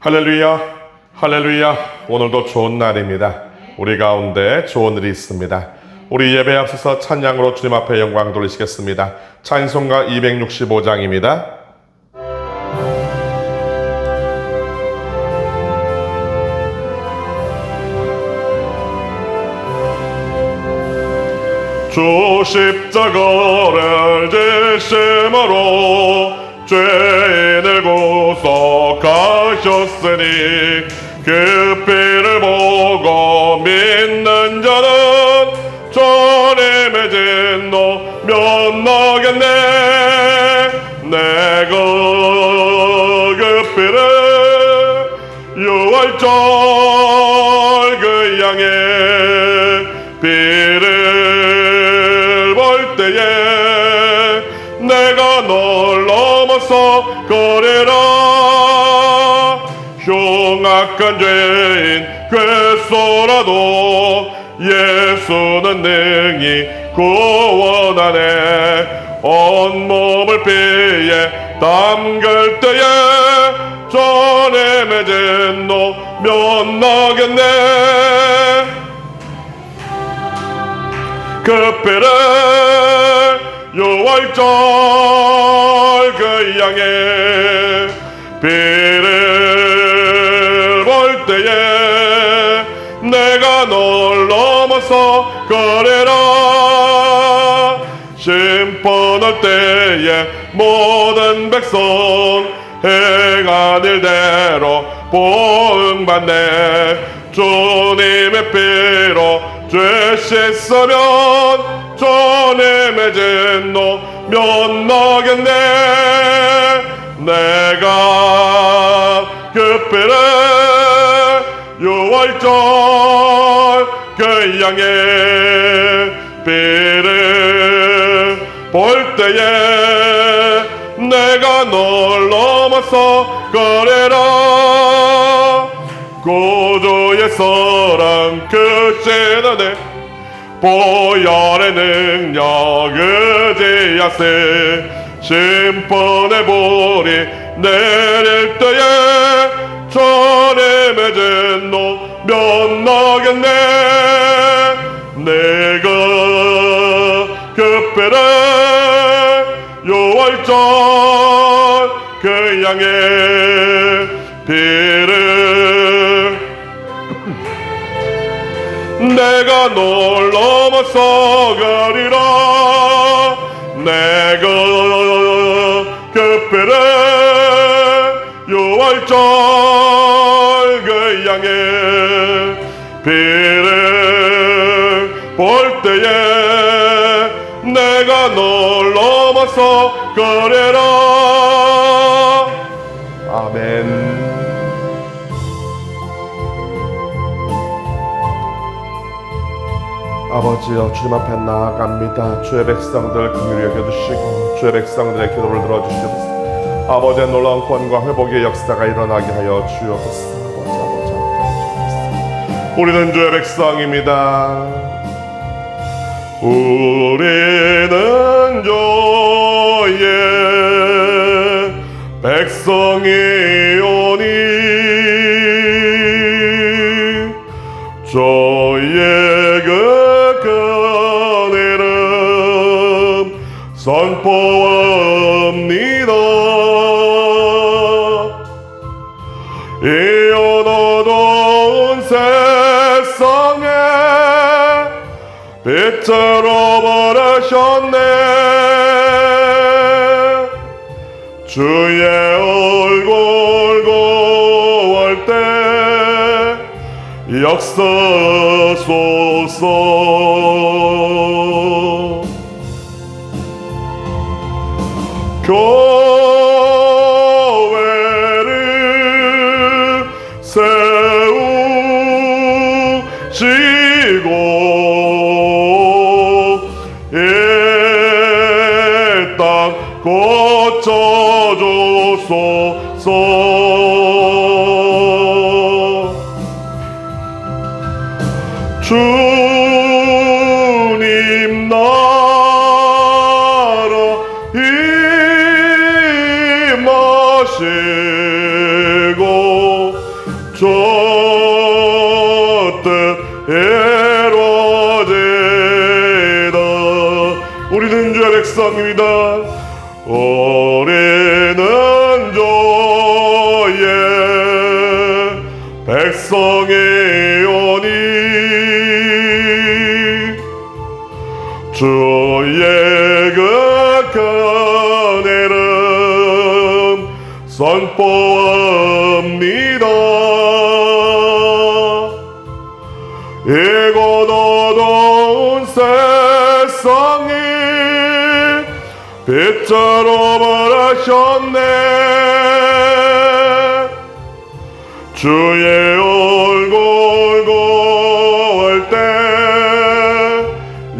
할렐루야, 할렐루야. 오늘도 좋은 날입니다. 우리 가운데 좋은 일이 있습니다. 우리 예배 앞서서 찬양으로 주님 앞에 영광 돌리시겠습니다. 찬송가 265장입니다. 주 십자가를 지심으로 죄인을 구속하셨으니 그 피를 보고 믿는 자는 주님의 진노 면하겠네. 내가 그 피를 유월절 그 양의 피를 볼 때에 내가 널 넘어서 거리라. 흉악한 죄인 괴소라도 예수는 능히 구원하네. 온몸을 피에 담글 때에 주님의 진노 면하겠네. 그 피를 유월절 그 양의 피를 볼 때에 내가 널 넘어서 거리라. 심판할 때에 모든 백성 행한 일대로 보응받네. 주님의 피로 죄 씻으면 주님의 진노 면하겠네. 내가 그 피를 유월절 그 양의 피를 볼 때에 내가 널 넘어서 거리라. 구주의 사랑 크시다네. 보혈의 능력 의지하세. 심판의 볼이 내릴 때에 주님의 진노 면하겠네. 내가 그 피를 유월절 그 양의 피를 내가 널 넘어서 가리라. 내가 그 피를 유월절 그 양의 피를 볼 때에 내가 널 넘어서 가리라. 아멘. 아버지여, 주님 앞에 나아갑니다. 주의 백성들 긍휼히 여겨주시고 주의 백성들의 기도를 들어주시옵소서. 아버지의 놀라운 구원과 회복의 역사가 일어나게 하여 주옵소서. 아버지 우리는 주의 백성입니다. 우리는 주의 백성이오니 주의 그 이름 선포합니다. 이 어두운 세상에 빛으로 부르셨네. 주의 얼굴 구할 때 역사소서. 교회를 세우시고 이 땅 고쳐주소서. 주님 나라 임하시고 우리는 주의 백성입니다. 우리는 주의 백성이오니 주의 그 은혜를 선포합니다. 이곳 어두운 세상이 빛으로 변하셨네. 주의 얼굴 구할 때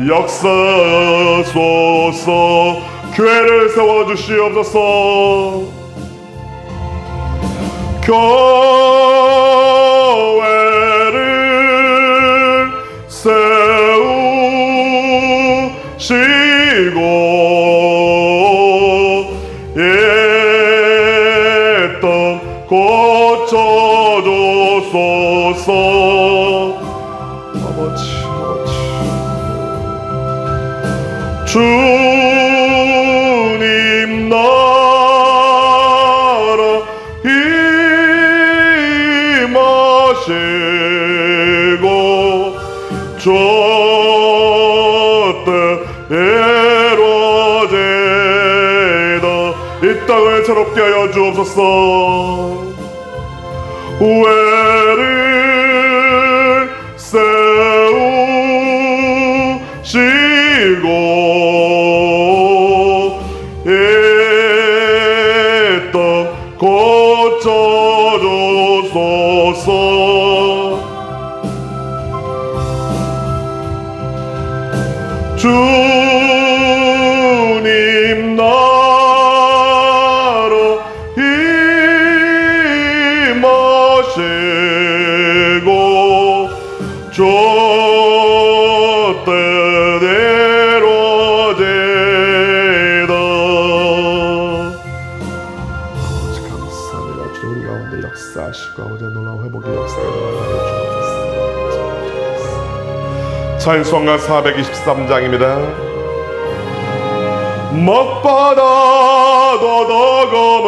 역사소서. 교회를 세워주시옵소서. 교회를 세우시고 이 땅 고쳐주소서. 아버지 주님 나라 임하시고 저 뜻대로 되다. 이 땅을 새롭게 하여 주옵소서. 우애를 세우시고 이 땅 고쳐주소서. 주님 나라 임하시고 저 뜻대로 되다. 아버지 감사합니다. 주님 우리 가운데 역사하시고 아버지의 놀라운 회복의 역사에 일어나게 주옵소서. 찬송가 423장입니다. 먹바다 더덕음은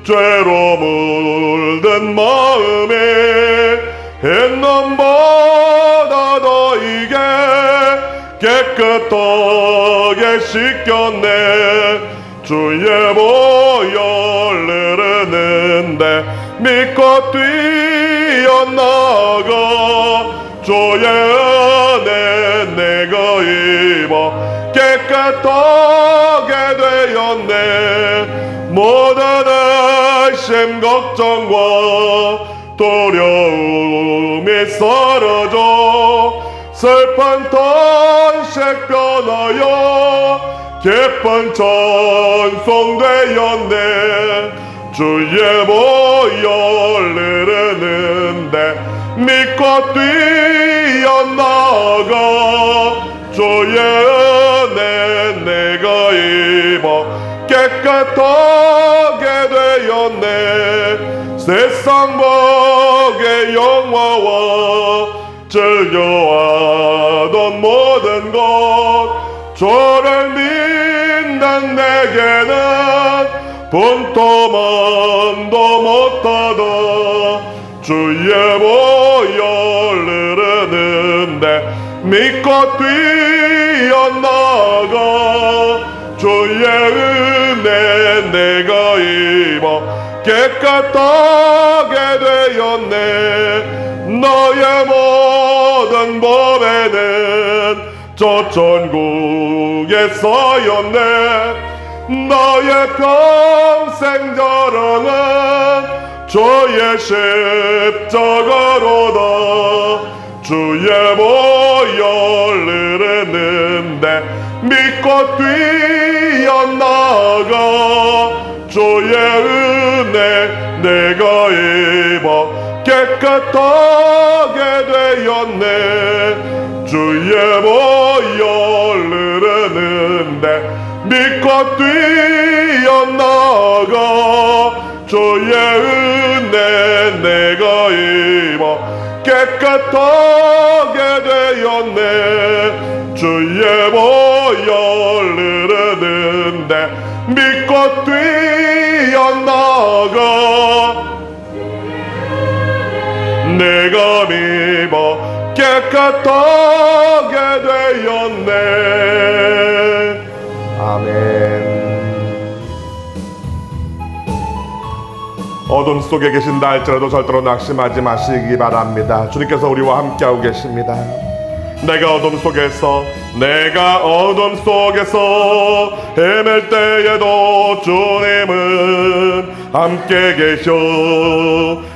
죄로 물든 마음에 햇넘보다 더 이게 깨끗하게 씻겼네. 주의 보혈 흐르는데 믿고 뛰어나가 주의 은혜 내가 입어 깨끗하게 되었네. 모든 의심 걱정과 두려움이 사라져 슬픈 탄식 변하여 기쁜 찬송되었네. 주의 보혈 흐르는데 믿고 뛰어나가 주의 은혜 내가 입어 깨끗하게 되었네. 세상 복의 영화와 즐겨하던 모든 것 주를 믿는 내게는 분토만도 못하다. 주의 보혈 흐르는데 믿고 뛰어나가 주의 은혜 내가 입어 깨끗하게 되었네. 너의 모든 법에는 저 천국에 쌓였네. 너의 평생 자랑은 주의 십자가로다. 주의 보혈 흐르는데 믿고 뛰어나가 주의 은혜 내가 입어 깨끗하게 되었네. 주의 보혈 흐르는데 믿고 뛰어나가 주의 은혜 내가 입어 깨끗하게 되었네. 주의 보혈 뛰어나가 내가 믿어 깨끗하게 되었네. 아멘. 어둠 속에 계신다 할지라도 절대로 낙심하지 마시기 바랍니다. 주님께서 우리와 함께하고 계십니다. 내가 어둠 속에서 헤맬 때에도 주님은 함께 계셔.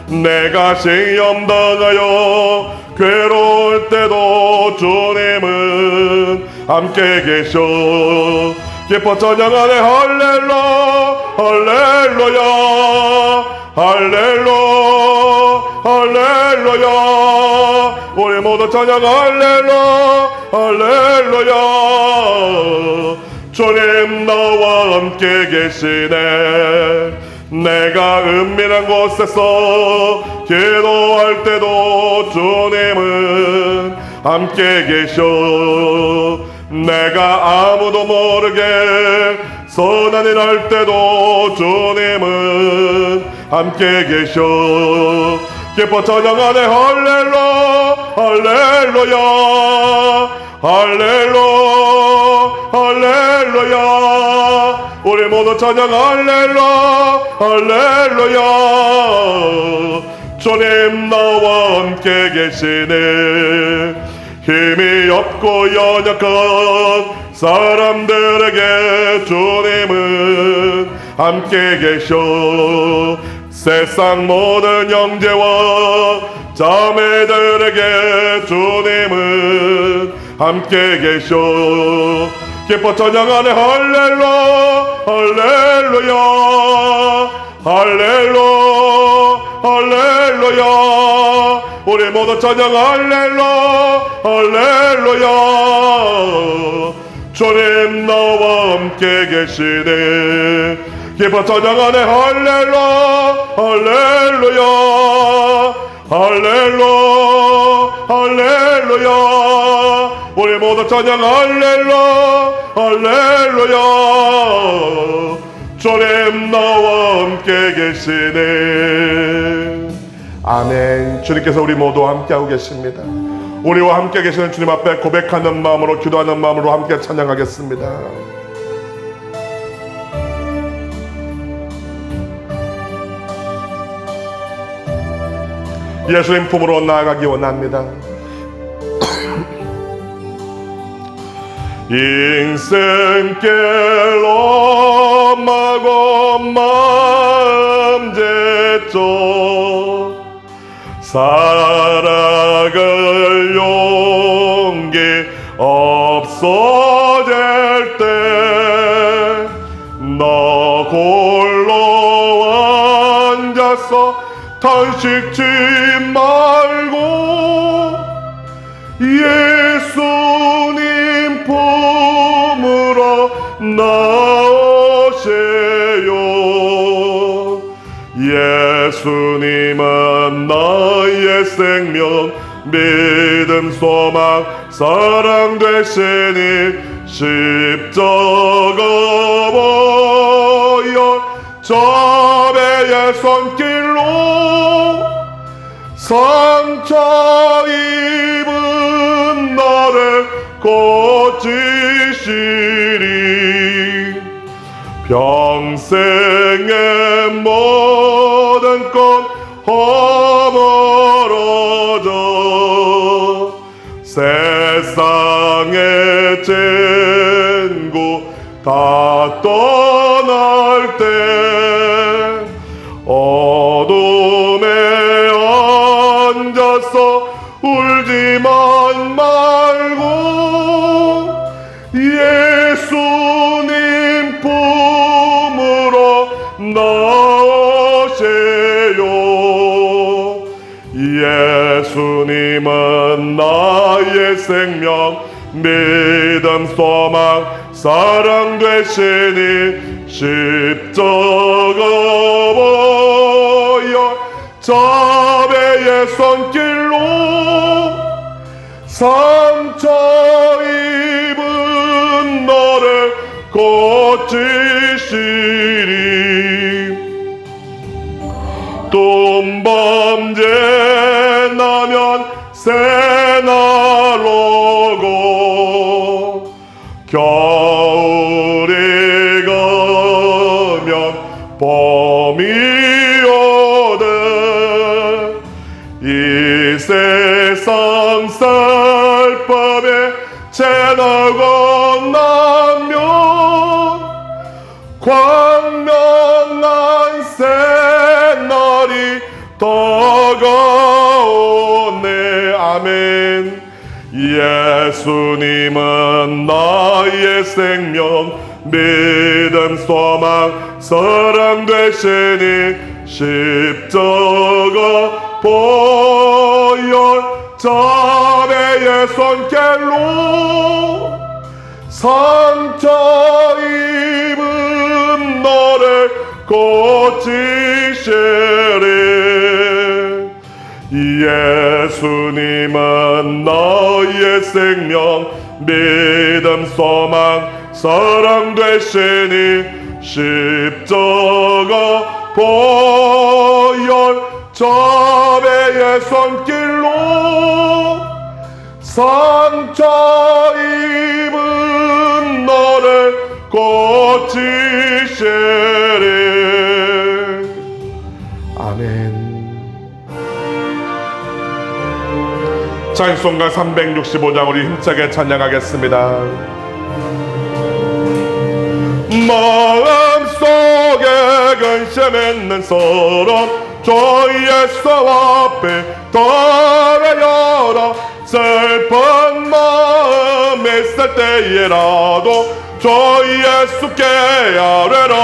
내가 시험 당하여 괴로울 때도 주님은 함께 계셔. 기뻐 찬양하네 할렐루야 할렐루야. 우리 모두 찬양 할렐루야. 주님 나와 함께 계시네. 내가 은밀한 곳에서 기도할 때도 주님은 함께 계셔. 내가 아무도 모르게 선한 일 할 때도 주님은 함께 계셔. 기뻐 찬양하네 할렐루야 우리 모두 찬양 할렐루야. 주님 나와 함께 계시네. 힘이 없고 연약한 사람들에게 주님은 함께 계셔. 세상 모든 형제와 자매들에게 주님은 함께 계셔. 기뻐 찬양하네 할렐루야. 우리 모두 찬양 할렐루야. 주님 나와 함께 계시네. 기뻐 찬양하네 할렐루야. 우리 모두 찬양 할렐루야. 주님 나와 함께 계시네. 아멘. 주님께서 우리 모두 함께하고 계십니다. 우리와 함께 계시는 주님 앞에 고백하는 마음으로, 기도하는 마음으로 함께 찬양하겠습니다. 예수님 품으로 나아가기 원합니다. 인생길 엄마고 마음 제쳐 살아갈 용기 없어질 때 너 홀로 앉아서 탄식지 말고 예수님 품으로 나오세요. 예수님은 나의 생명, 믿음, 소망, 사랑 되시니 십자가 보혈 자배의 손길로 상처 입은 나를 고치시리. 평생의 모든 것 허물어져 세상의 친구 다 떠날 때 어둠에 앉아서 울지만 말고 예수님 품으로 나오세요. 예수님은 나의 생명, 믿음, 소망, 사랑 되시니 십자가 보혈 자배의 손길로 상처 입은 너를 고치시리. 겨울이 가면 봄이 오네. 이 세상 살밤에 지나고 나면 광명한 새날이 다가오네. 아멘. 예수님은 나의 생명, 믿음, 소망, 사랑 되시니 십자가 보혈 자매의 손길로 상처 입은 너를 고치시리. 예수님은 나의 생명, 믿음, 소망, 사랑 되시니 십자가 보혈 자매의 손길로 상처 입은 너를 고치시리. 아멘. 찬송가 365장 우리 힘차게 찬양하겠습니다. 마음속에 근심있는 사람 주 예수 앞에 달아여라. 슬픈 마음 있을 때에라도 주 예수께 아뢰라.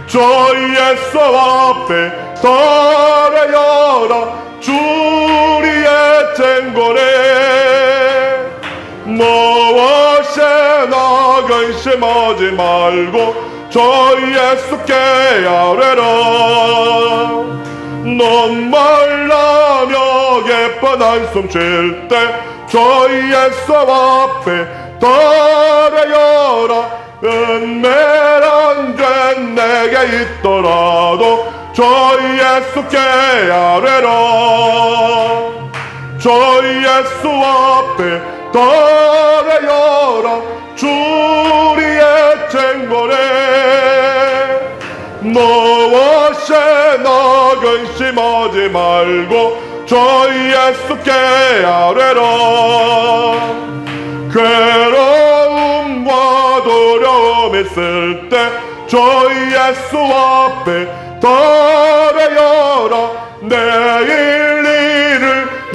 주 예수 앞에 달아여라. 주리의 쟁고래 무엇이나 근심하지 말고 주 예수께 아뢰라. 눈물 나며 예쁜 한숨 쉴 때 주 예수 앞에 달아여라. 은밀한 죄 내게 있더라도 주 예수께 아뢰라. 주 예수 앞에 달아여라. 주리의 쟁고래 무엇이나 근심하지 말고 주 예수께 아뢰라. 괴로움과 두려움 있을 때 주 예수 앞에 달아여라. 내일 일을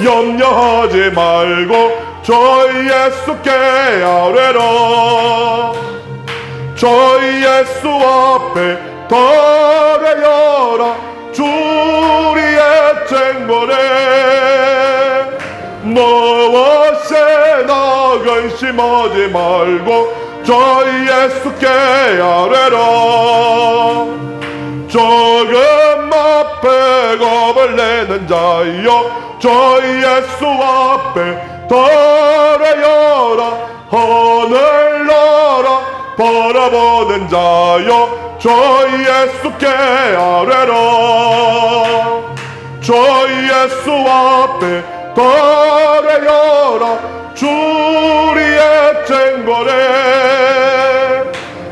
염려하지 말고 주 예수께 아뢰라. 주 예수 앞에 달아여라. 주리의 쟁고래 무엇이나 근심하지 말고 주 예수께 아뢰라. 조금 앞에 겁을 내는 자여 주 예수 앞에 달아여라. 하늘 나라 바라보는 자여 주 예수께 아뢰라. 주 예수 앞에 달아여라. 주리의 쟁고래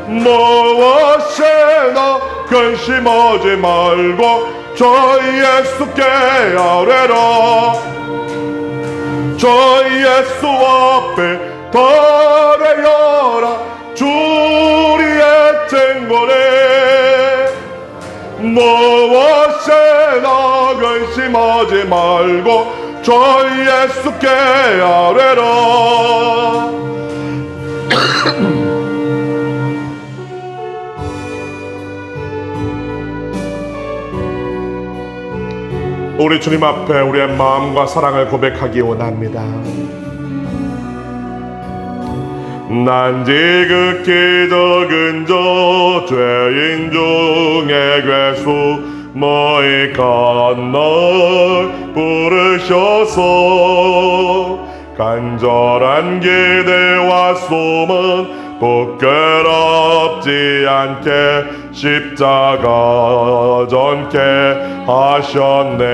무엇이나 근심하지 말고 주 예수께 아뢰라. 주 예수 앞에 달아여라. 주리의 쟁고래 무엇이나 근심하지 말고 주 예수께 아뢰라. 우리 주님 앞에 우리의 마음과 사랑을 고백하기 원합니다. 난 지극히 적은 저 죄인 중에 괴수 모이간 날 부르셔서 간절한 기대와 소망 부끄럽지 않게 십자가 전케 하셨네.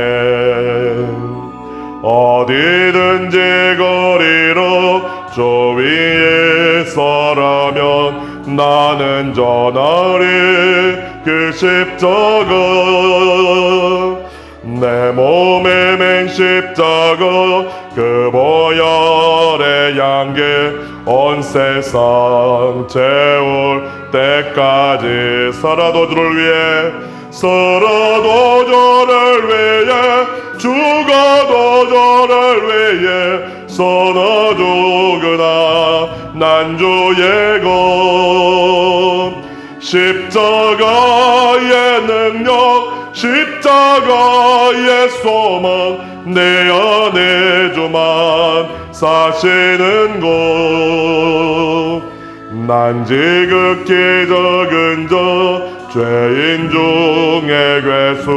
어디든지 거리로 저 위에 너라면 나는 전하리 그 십자가. 내 몸에 맨 십자가 그 보혈의 양계 온 세상 채울 때까지 살아도 주를 위해 살아도 저를 위해 죽어도 저를 위해 선어주구나 난 주의 것. 십자가의 능력 십자가의 소망 내 안에 주만 사시는 곳. 난 지극히 적은 자 죄인 중에 괴수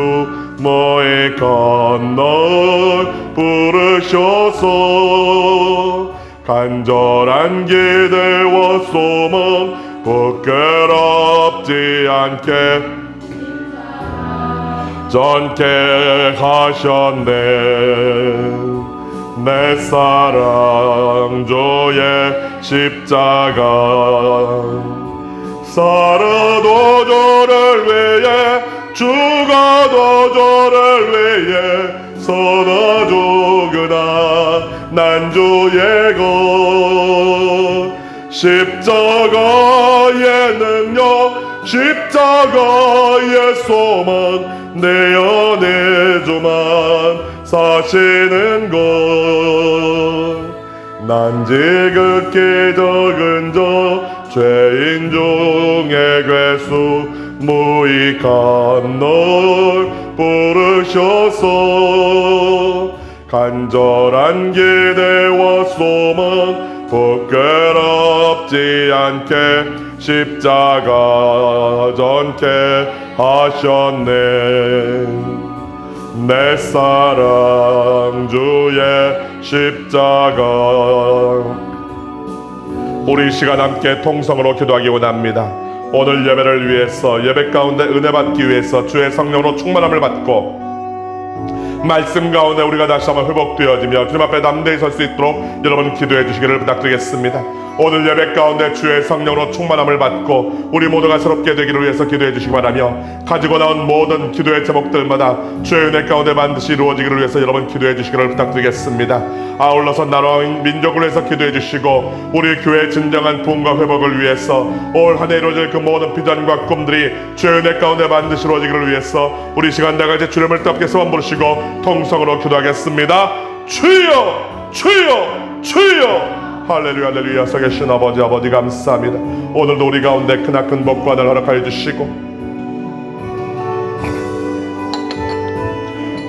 모이 건널 부르셔서 간절한 기대와 소망 부끄럽지 않게 전케 하셨네. 내 사랑 주의 십자가. 살아도 저를 위해 죽어도 저를 위해 선어주구나 난 주의 것. 십자가의 능력 십자가의 소망 내 안에 주만 사시는 것. 난 지극히 적은 자 죄인 중에 괴수 무익 건널 부르셔서 간절한 기대와 소망 부끄럽지 않게 십자가 전케 하셨네. 내 사랑 주의 십자가. 우리 시간 함께 통성으로 기도하기 원합니다. 오늘 예배를 위해서 예배 가운데 은혜 받기 위해서 주의 성령으로 충만함을 받고 말씀 가운데 우리가 다시 한번 회복되어지며 주님 앞에 담대히 설 수 있도록 여러분 기도해 주시기를 부탁드리겠습니다. 오늘 예배 가운데 주의 성령으로 충만함을 받고 우리 모두가 새롭게 되기를 위해서 기도해 주시기 바라며 가지고 나온 모든 기도의 제목들마다 주의 은혜 가운데 반드시 이루어지기를 위해서 여러분 기도해 주시기를 부탁드리겠습니다. 아울러서 나라와 민족을 위해서 기도해 주시고 우리 교회의 진정한 부흥과 회복을 위해서 올 한 해 이루어질 그 모든 비전과 꿈들이 주의 은혜 가운데 반드시 이루어지기를 위해서 우리 시간 다같이 주님을 뜨겁게 소원 부르시고 통성으로 기도하겠습니다. 주여 주여 주여. 할렐루야 할렐루야. 살아계신 아버지 감사합니다. 오늘도 우리 가운데 크나큰 복관을 허락하여 주시고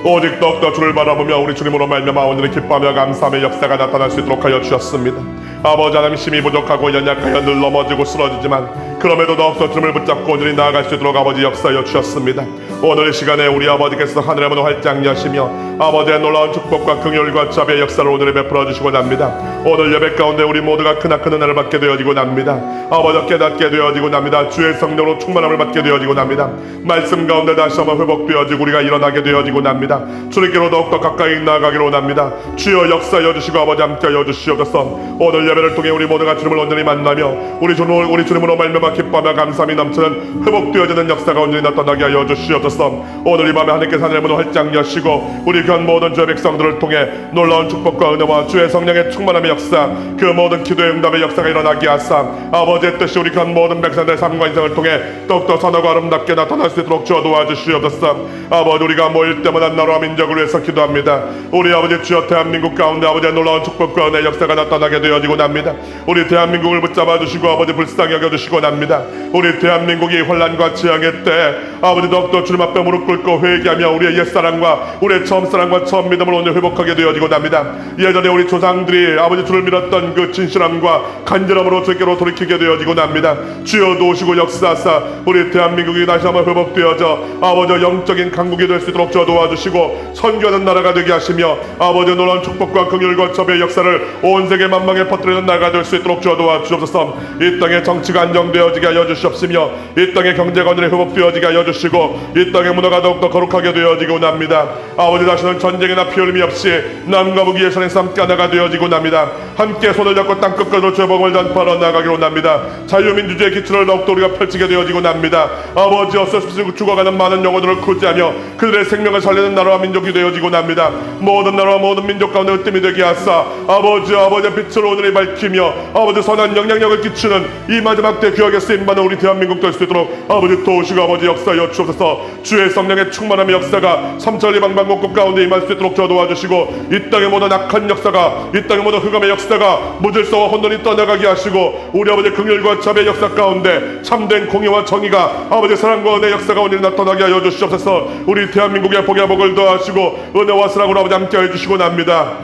오직 더욱더 주를 바라보며 우리 주님으로 말미암아 오늘은 기뻐하며 감사함의 역사가 나타날 수 있도록 하여 주셨습니다. 아버지 하나님 힘이 부족하고 연약하여 늘 넘어지고 쓰러지지만 그럼에도 더욱더 주님을 붙잡고 오늘이 나아갈 수 있도록 아버지 역사하여 주셨습니다. 오늘 이 시간에 우리 아버지께서 하늘의 문을 활짝 여시며 아버지의 놀라운 축복과 긍휼과 자비의 역사를 오늘에 베풀어 주시고 납니다. 오늘 예배 가운데 우리 모두가 크나큰 은혜를 받게 되어지고 납니다. 아버지 깨닫게 되어지고 납니다. 주의 성령으로 충만함을 받게 되어지고 납니다. 말씀 가운데 다시 한번 회복되어지고 우리가 일어나게 되어지고 납니다. 주님께로 더욱더 가까이 나아가기로 원합니다. 주여 역사하여 주시고 아버지 함께하여 주시옵소서. 오늘 예배를 통해 우리 모두가 주님을 온전히 만나며 우리 주님으로 말미암아 기뻐하며 감사함이 넘치는 회복되어지는 역사가 온전히 나타나게 하여 주시옵소서. 오늘 이 밤에 하나님께서 하늘의 문을 활짝 여시고 우리 귀한 모든 주의 백성들을 통해 놀라운 축복과 은혜와 주의 성령의 충만함의 역사 그 모든 기도의 응답의 역사가 일어나게 하사 아버지의 뜻이 우리 귀한 모든 백성들의 삶과 인생을 통해 더욱더 선하고 아름답게 나타날 수 있도록 주여 도와주시옵소서. 아버지 우리가 모일 때마다 나라와 민족을 위해서 기도합니다. 우리 아버지 주여 대한민국 가운데 아버지의 놀라운 축복과 은혜의 역사가 나타나게 되어지고 납니다. 우리 대한민국을 붙잡아 주시고 아버지 불쌍히 여겨주시고 납니다. 우리 대한민국이 혼란과 재앙의 때 아버지 더욱더 주님 앞에 무릎 꿇고 회개하며 우리의 옛사랑과 우리의 처음사랑과 처음 믿음을 오늘 회복하게 되어지고 납니다. 예전에 우리 조상들이 아버지 주를 믿었던 그 진실함과 간절함으로 주께로 돌이키게 되어지고 납니다. 주여 도우시고 역사하사 우리 대한민국이 다시 한번 회복되어져 아버지 영적인 강국이 될 수 있도록 주여 도와주시고 선교하는 나라가 되게 하시며 아버지 놀라운 축복과 긍휼과 자비의 역사를 온 세계 만방에 퍼뜨리는 나라가 될 수 있도록 주여 도와주옵소서. 이 땅의 정치가 안정되어 되어지게 하여 주시옵시며 이 땅의 경제가 온전히 회복되어지게 하여 주시고 이 땅의 문화가 더욱더 거룩하게 되어지고 납니다. 아버지 다시는 전쟁이나 피 흘림이 없이 남과 북의 선에서 함께 하나가 되어지고 납니다. 함께 손을 잡고 땅끝까지 죄복을 전파하러 나가기로 납니다. 자유민주주의의 기초를 더욱더 우리가 펼치게 되어지고 납니다. 아버지 어서 죽어가는 많은 영혼들을 구제하며 그들의 생명을 살리는 나라와 민족이 되어지고 납니다. 모든 나라와 모든 민족 가운데 으뜸이 되게 하사 아버지의 빛을 오늘이 밝히며 아버지 선한 영향력을 끼치는 이 마지막 때 귀하게 쓰임받는 우리 대한민국 될 수 있도록 아버지 도우시고 아버지 역사하여 주옵소서. 주의 성령의 충만함의 역사가 삼천리 방방곡곡 가운데 임할 수 있도록 도와주시고 이 땅의 모든 악한 역사가 이 땅의 모든 흑암의 역사가 무질서와 혼돈이 떠나가게 하시고 우리 아버지 긍휼과 자비의 역사 가운데 참된 공의와 정의가 아버지 사랑과 은혜의 역사가 오늘 나타나게 하여 주시옵소서. 우리 대한민국의 복의 복을 더하시고 은혜와 사랑으로 아버지 함께 해주시고 납니다.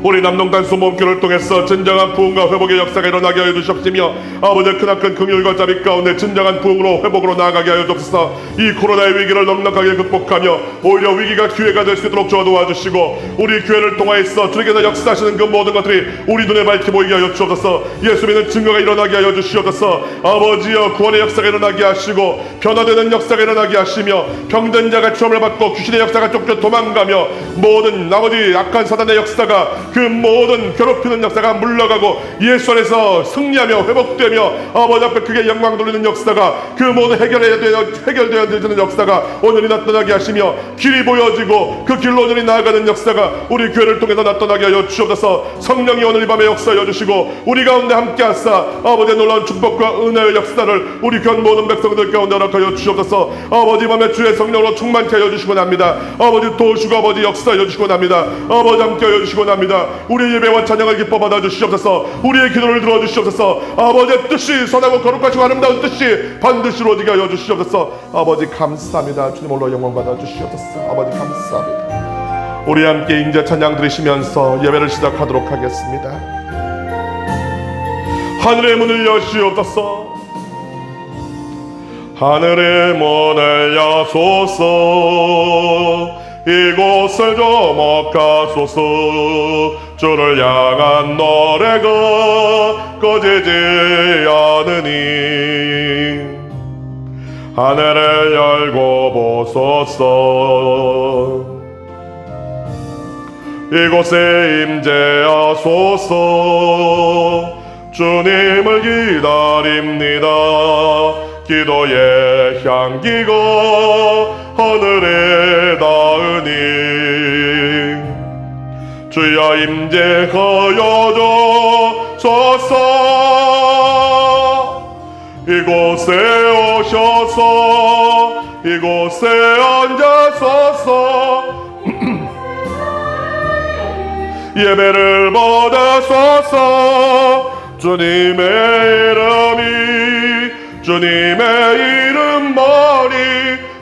우리 남동단 수모음교를 통해서 진정한 부흥과 회복의 역사가 일어나게 하여 주시옵시며 아버지 크나큰 긍휼과 자비 가운데 진정한 부흥으로 회복으로 나아가게 하여 주옵소서. 이 코로나의 위기를 넉넉하게 극복하며 오히려 위기가 기회가 될 수 있도록 도와주시고 우리 교회를 통하여서 주님께서 역사하시는 그 모든 것들이 우리 눈에 밝히 보이게 하여 주옵소서. 예수 믿는 증거가 일어나게 하여 주시옵소서. 아버지여 구원의 역사가 일어나게 하시고 변화되는 역사가 일어나게 하시며 병든 자가 치험을 받고 귀신의 역사가 쫓겨 도망가며 모든 아버지 악한 사단의 역사가 그 모든 괴롭히는 역사가 물러가고 예수 안에서 승리하며 회복되며 아버지 앞에 크게 영광 돌리는 역사가 그 모든 해결되어지는 역사가 온전히 나타나게 하시며 길이 보여지고 그 길로 온전히 나아가는 역사가 우리 교회를 통해서 나타나게 하여 주옵소서. 성령이 오늘 이 밤에 역사하여 주시고 우리 가운데 함께 하사 아버지의 놀라운 축복과 은혜의 역사를 우리 교회 모든 백성들 가운데 허락하여 주옵소서. 아버지 밤에 주의 성령으로 충만케 하여 주시고 납니다. 아버지 도우시고 아버지 역사하여 주시고 납니다. 아버지 함께 하여 주시고 납니다. 우리의 예배와 찬양을 기뻐 받아 주시옵소서. 우리의 기도를 들어 주시옵소서. 아버지의 뜻이 선하고 거룩하시고 아름다운 뜻이 반드시 이루어지게 하여 주시옵소서. 아버지 감사합니다. 주님 홀로 영광 받아 주시옵소서. 아버지 감사합니다. 우리 함께 인자 찬양 들으시면서 예배를 시작하도록 하겠습니다. 하늘의 문을 여시옵소서. 하늘의 문을 여소서. 이곳을 좀 억하소서. 주를 향한 노래가 꺼지지 않으니 하늘을 열고 보소서. 이곳에 임재하소서. 주님을 기다립니다. 기도의 향기가 하늘에 닿으니 주여 임재하여 주소서. 이곳에 오셔서 이곳에 앉아소서. 예배를 받아소서. 주님의 이름만이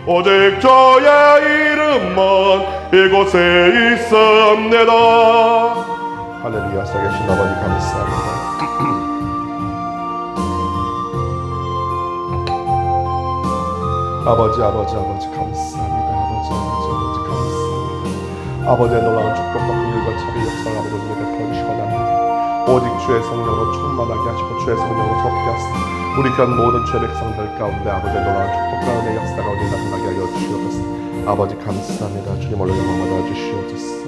오직 저의 이름만 이곳에 있습니다. 할렐루야. 살아계신 아버지 감사합니다. 아버지 감사합니다. 아버지 감사합니다. 아버지의 놀라운 축복과 긍휼과 자비 역사를 아버지 우리에게 베푸시고 납니다. 오직 주의 성령으로 충만하게 하시고 주의 성령으로 덮게 하시고 우리 편 모든 죄 백성들 가운데 아버지의 놀라운 축복과 은혜 역사가 오늘 나타나게 하여 주시옵소서. 아버지 감사합니다. 주님 홀로 영광 받아 주시옵소서.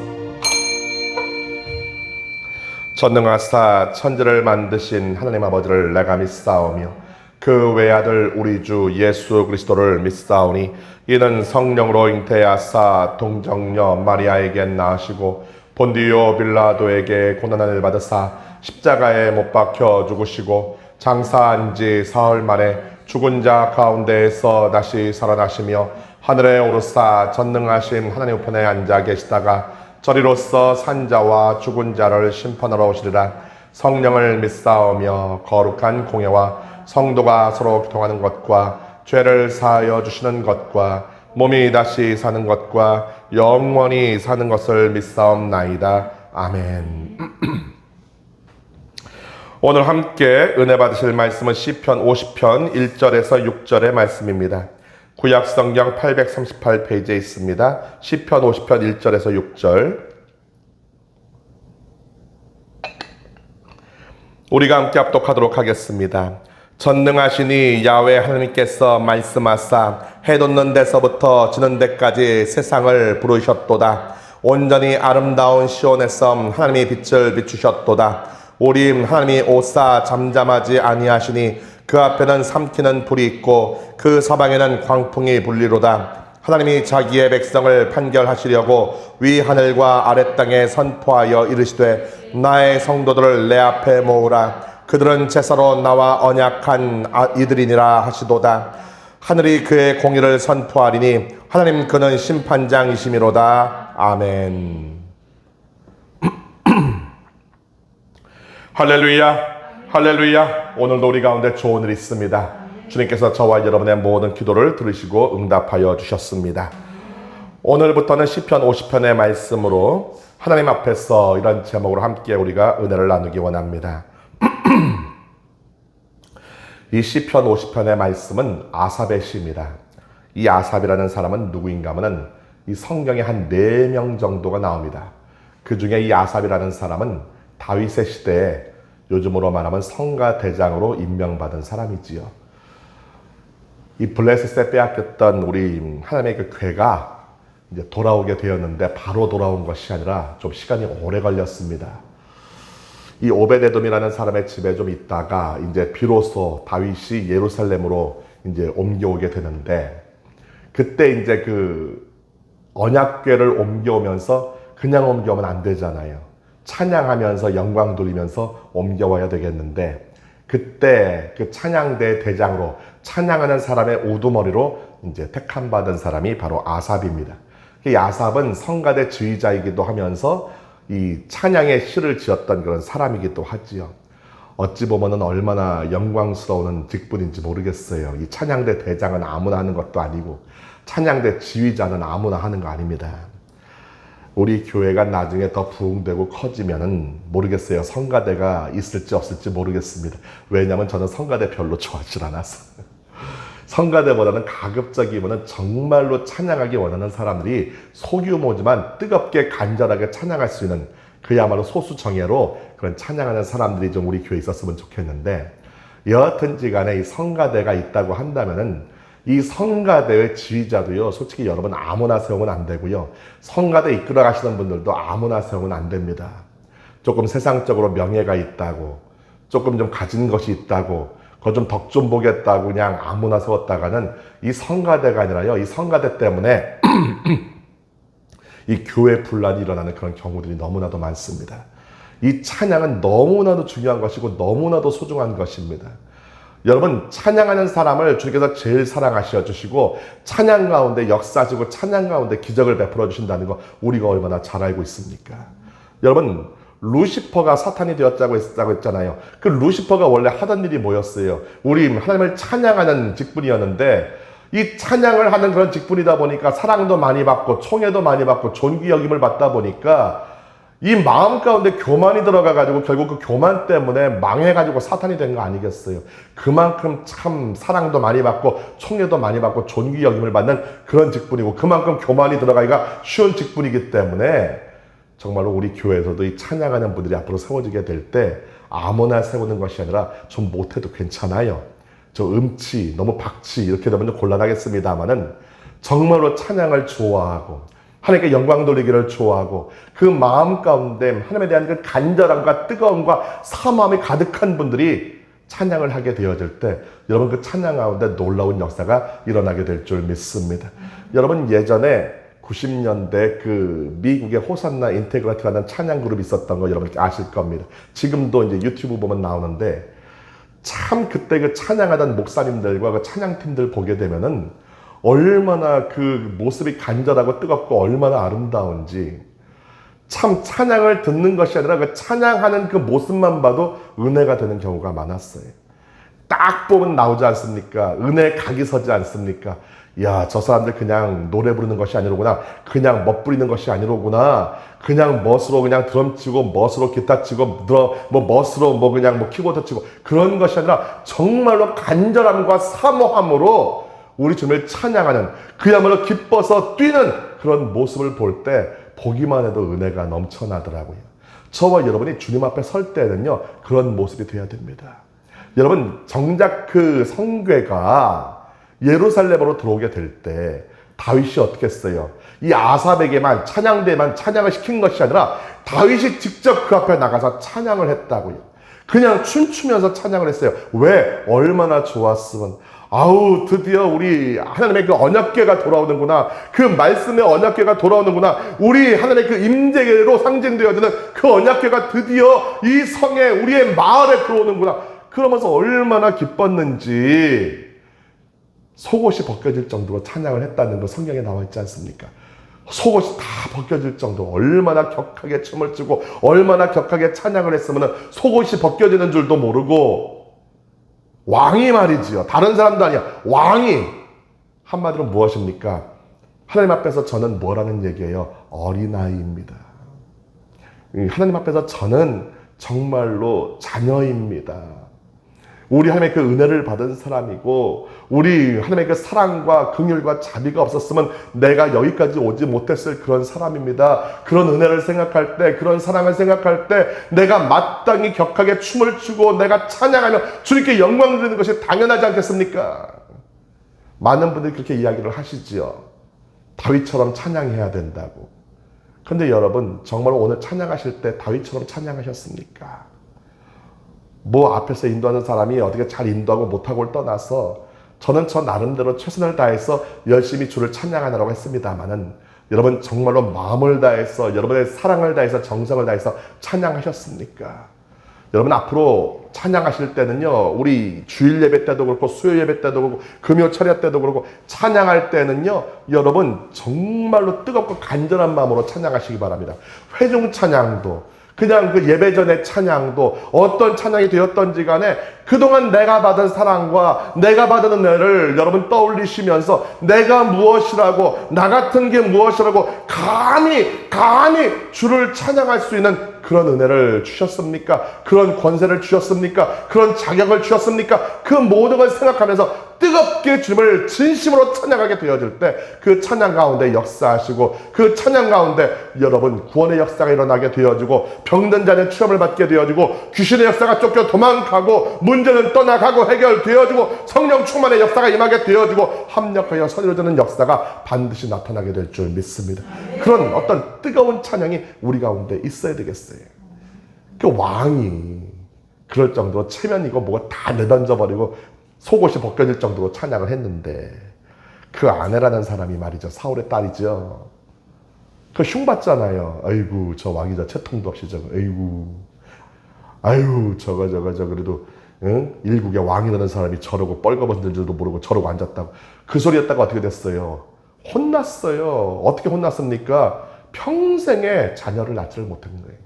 전능하사 천지를 만드신 하나님 아버지를 내가 믿사오며 그 외아들 우리 주 예수 그리스도를 믿사오니 이는 성령으로 잉태하사 동정녀 마리아에게 낳으시고 본디오 빌라도에게 고난을 받으사 십자가에 못 박혀 죽으시고 장사한 지 사흘 만에 죽은 자 가운데에서 다시 살아나시며 하늘에 오르사 전능하신 하나님 우편에 앉아 계시다가 저리로서 산자와 죽은 자를 심판하러 오시리라. 성령을 믿사오며 거룩한 공예와 성도가 서로 교통하는 것과 죄를 사하여 주시는 것과 몸이 다시 사는 것과 영원히 사는 것을 믿사옵나이다. 아멘. 오늘 함께 은혜 받으실 말씀은 시편 50편 1절에서 6절의 말씀입니다. 구약 성경 838페이지에 있습니다. 시편 50편 1절에서 6절. 우리가 함께 합독하도록 하겠습니다. 전능하시니 야훼 하나님께서 말씀하사 해 돋는 데서부터 지는 데까지 세상을 부르셨도다. 온전히 아름다운 시온에서 하나님이 빛을 비추셨도다. 우리 하나님이 오사 잠잠하지 아니하시니 그 앞에는 삼키는 불이 있고 그 사방에는 광풍이 불리로다. 하나님이 자기의 백성을 판결하시려고 위 하늘과 아래 땅에 선포하여 이르시되 나의 성도들을 내 앞에 모으라. 그들은 제사로 나와 언약한 이들이니라 하시도다. 하늘이 그의 공의를 선포하리니 하나님 그는 심판장이시미로다. 아멘. 할렐루야, 할렐루야. 오늘도 우리 가운데 좋은 일이 있습니다. 주님께서 저와 여러분의 모든 기도를 들으시고 응답하여 주셨습니다. 오늘부터는 시편 50편의 말씀으로 하나님 앞에서 이런 제목으로 함께 우리가 은혜를 나누기 원합니다. 이 시편 50편의 말씀은 아삽의 시입니다. 이 아삽이라는 사람은 누구인가 하면은 이 성경에 한 4명 정도가 나옵니다. 그 중에 이 아삽이라는 사람은 다윗의 시대에 요즘으로 말하면 성가대장으로 임명받은 사람이지요. 이 블레셋에 빼앗겼던 우리 하나님의 그 괴가 이제 돌아오게 되었는데 바로 돌아온 것이 아니라 좀 시간이 오래 걸렸습니다. 이 오베데돔이라는 사람의 집에 좀 있다가 이제 비로소 다윗이 예루살렘으로 이제 옮겨오게 되는데, 그때 이제 그 언약궤를 옮겨오면서 그냥 옮겨오면 안 되잖아요. 찬양하면서 영광 돌리면서 옮겨와야 되겠는데, 그때 그 찬양대 대장으로 찬양하는 사람의 우두머리로 이제 택함받은 사람이 바로 아삽입니다. 이 아삽은 성가대 지휘자이기도 하면서 이 찬양의 시를 지었던 그런 사람이기도 하지요. 어찌 보면은 얼마나 영광스러운 직분인지 모르겠어요. 이 찬양대 대장은 아무나 하는 것도 아니고 찬양대 지휘자는 아무나 하는 거 아닙니다. 우리 교회가 나중에 더 부흥되고 커지면은 모르겠어요. 성가대가 있을지 없을지 모르겠습니다. 왜냐하면 저는 성가대 별로 좋아하지 않아서. 성가대보다는 가급적이면 정말로 찬양하기 원하는 사람들이 소규모지만 뜨겁게 간절하게 찬양할 수 있는 그야말로 소수정예로 그런 찬양하는 사람들이 좀 우리 교회에 있었으면 좋겠는데, 여하튼지 간에 이 성가대가 있다고 한다면은 이 성가대의 지휘자도요, 솔직히 여러분 아무나 세우면 안 되고요. 성가대 이끌어 가시는 분들도 아무나 세우면 안 됩니다. 조금 세상적으로 명예가 있다고, 조금 좀 가진 것이 있다고, 그거 좀 덕 좀 보겠다고 그냥 아무나 세웠다가는 이 성가대가 아니라요, 이 성가대 때문에 이 교회 분란이 일어나는 그런 경우들이 너무나도 많습니다. 이 찬양은 너무나도 중요한 것이고 너무나도 소중한 것입니다. 여러분, 찬양하는 사람을 주님께서 제일 사랑하셔 주시고 찬양 가운데 역사지고 찬양 가운데 기적을 베풀어 주신다는 거 우리가 얼마나 잘 알고 있습니까? 여러분, 루시퍼가 사탄이 되었다고 했잖아요. 그 루시퍼가 원래 하던 일이 뭐였어요? 우리 하나님을 찬양하는 직분이었는데, 이 찬양을 하는 그런 직분이다 보니까 사랑도 많이 받고 총애도 많이 받고 존귀 여김을 받다 보니까 이 마음 가운데 교만이 들어가가지고 결국 그 교만 때문에 망해가지고 사탄이 된 거 아니겠어요? 그만큼 참 사랑도 많이 받고 총애도 많이 받고 존귀 여김을 받는 그런 직분이고, 그만큼 교만이 들어가기가 쉬운 직분이기 때문에 정말로 우리 교회에서도 이 찬양하는 분들이 앞으로 세워지게 될 때 아무나 세우는 것이 아니라 좀 못해도 괜찮아요. 저 음치, 너무 박치 이렇게 되면 곤란하겠습니다만은 정말로 찬양을 좋아하고 하나님께 영광 돌리기를 좋아하고 그 마음 가운데 하나님에 대한 그 간절함과 뜨거움과 사모함이 가득한 분들이 찬양을 하게 되어질 때 여러분 그 찬양 가운데 놀라운 역사가 일어나게 될 줄 믿습니다. 여러분, 예전에 90년대 그 미국의 호산나 인테그라티라는 찬양 그룹이 있었던 거 여러분 아실 겁니다. 지금도 이제 유튜브 보면 나오는데, 참 그때 그 찬양하던 목사님들과 그 찬양팀들 보게 되면은 얼마나 그 모습이 간절하고 뜨겁고 얼마나 아름다운지, 참 찬양을 듣는 것이 아니라 그 찬양하는 그 모습만 봐도 은혜가 되는 경우가 많았어요. 딱 보면 나오지 않습니까? 은혜 각이 서지 않습니까? 야, 저 사람들 그냥 노래 부르는 것이 아니로구나. 그냥 멋부리는 것이 아니로구나. 그냥 멋으로 그냥 드럼 치고 멋으로 기타 치고 멋으로 그냥 키보드 치고 그런 것이 아니라 정말로 간절함과 사모함으로 우리 주님을 찬양하는, 그야말로 기뻐서 뛰는 그런 모습을 볼 때 보기만 해도 은혜가 넘쳐나더라고요. 저와 여러분이 주님 앞에 설 때는요, 그런 모습이 되어야 됩니다. 여러분 정작 그 성궤가 예루살렘으로 들어오게 될 때 다윗이 어떻게 했어요? 이 아삽에게만 찬양대만 찬양을 시킨 것이 아니라 다윗이 직접 그 앞에 나가서 찬양을 했다고요. 그냥 춤추면서 찬양을 했어요. 왜? 얼마나 좋았으면. 아우, 드디어 우리 하나님의 그 언약궤가 돌아오는구나. 그 말씀의 언약궤가 돌아오는구나. 우리 하나님의 그 임재계로 상징되어지는 그 언약궤가 드디어 이 성에, 우리의 마을에 들어오는구나. 그러면서 얼마나 기뻤는지 속옷이 벗겨질 정도로 찬양을 했다는 거 성경에 나와 있지 않습니까? 속옷이 다 벗겨질 정도 얼마나 격하게 춤을 추고 얼마나 격하게 찬양을 했으면 속옷이 벗겨지는 줄도 모르고 왕이 말이지요. 다른 사람도 아니야. 왕이 한마디로 무엇입니까? 하나님 앞에서 저는 뭐라는 얘기예요? 어린아이입니다. 하나님 앞에서 저는 정말로 자녀입니다. 우리 하나님의 그 은혜를 받은 사람이고 우리 하나님의 그 사랑과 긍휼과 자비가 없었으면 내가 여기까지 오지 못했을 그런 사람입니다. 그런 은혜를 생각할 때, 그런 사랑을 생각할 때 내가 마땅히 격하게 춤을 추고 내가 찬양하며 주님께 영광 드리는 것이 당연하지 않겠습니까? 많은 분들이 그렇게 이야기를 하시지요. 다윗처럼 찬양해야 된다고. 그런데 여러분 정말 오늘 찬양하실 때 다윗처럼 찬양하셨습니까? 뭐 앞에서 인도하는 사람이 어떻게 잘 인도하고 못하고를 떠나서 저는 저 나름대로 최선을 다해서 열심히 주를 찬양하느라고 했습니다만은 여러분 정말로 마음을 다해서 여러분의 사랑을 다해서 정성을 다해서 찬양하셨습니까? 여러분 앞으로 찬양하실 때는요, 우리 주일 예배 때도 그렇고 수요 예배 때도 그렇고 금요 철야 때도 그렇고 찬양할 때는요, 여러분 정말로 뜨겁고 간절한 마음으로 찬양하시기 바랍니다. 회중 찬양도 그냥 그 예배 전의 찬양도 어떤 찬양이 되었던지 간에 그동안 내가 받은 사랑과 내가 받은 은혜를 여러분 떠올리시면서 내가 무엇이라고 나 같은 게 무엇이라고 감히 주를 찬양할 수 있는 그런 은혜를 주셨습니까? 그런 권세를 주셨습니까? 그런 자격을 주셨습니까? 그 모든 걸 생각하면서 뜨겁게 주님을 진심으로 찬양하게 되어질 때 그 찬양 가운데 역사하시고 그 찬양 가운데 여러분 구원의 역사가 일어나게 되어지고 병든 자는 취업을 받게 되어지고 귀신의 역사가 쫓겨 도망가고 문제는 떠나가고 해결되어지고 성령 충만의 역사가 임하게 되어지고 합력하여 서려드는 역사가 반드시 나타나게 될 줄 믿습니다. 그런 어떤 뜨거운 찬양이 우리 가운데 있어야 되겠어요. 그 왕이 그럴 정도로 체면이고 뭐가 다 내던져버리고 속옷이 벗겨질 정도로 찬양을 했는데 그 아내라는 사람이 말이죠. 사울의 딸이죠. 그 흉봤잖아요. 아이고 저 왕이 저 채통도 없이 저거 아이고 저거 그래도 응? 일국의 왕이라는 사람이 저러고 뻘거벗는 줄도 모르고 저러고 앉았다고 그 소리 했다가 어떻게 됐어요? 혼났어요. 어떻게 혼났습니까? 평생에 자녀를 낳지를 못한 거예요.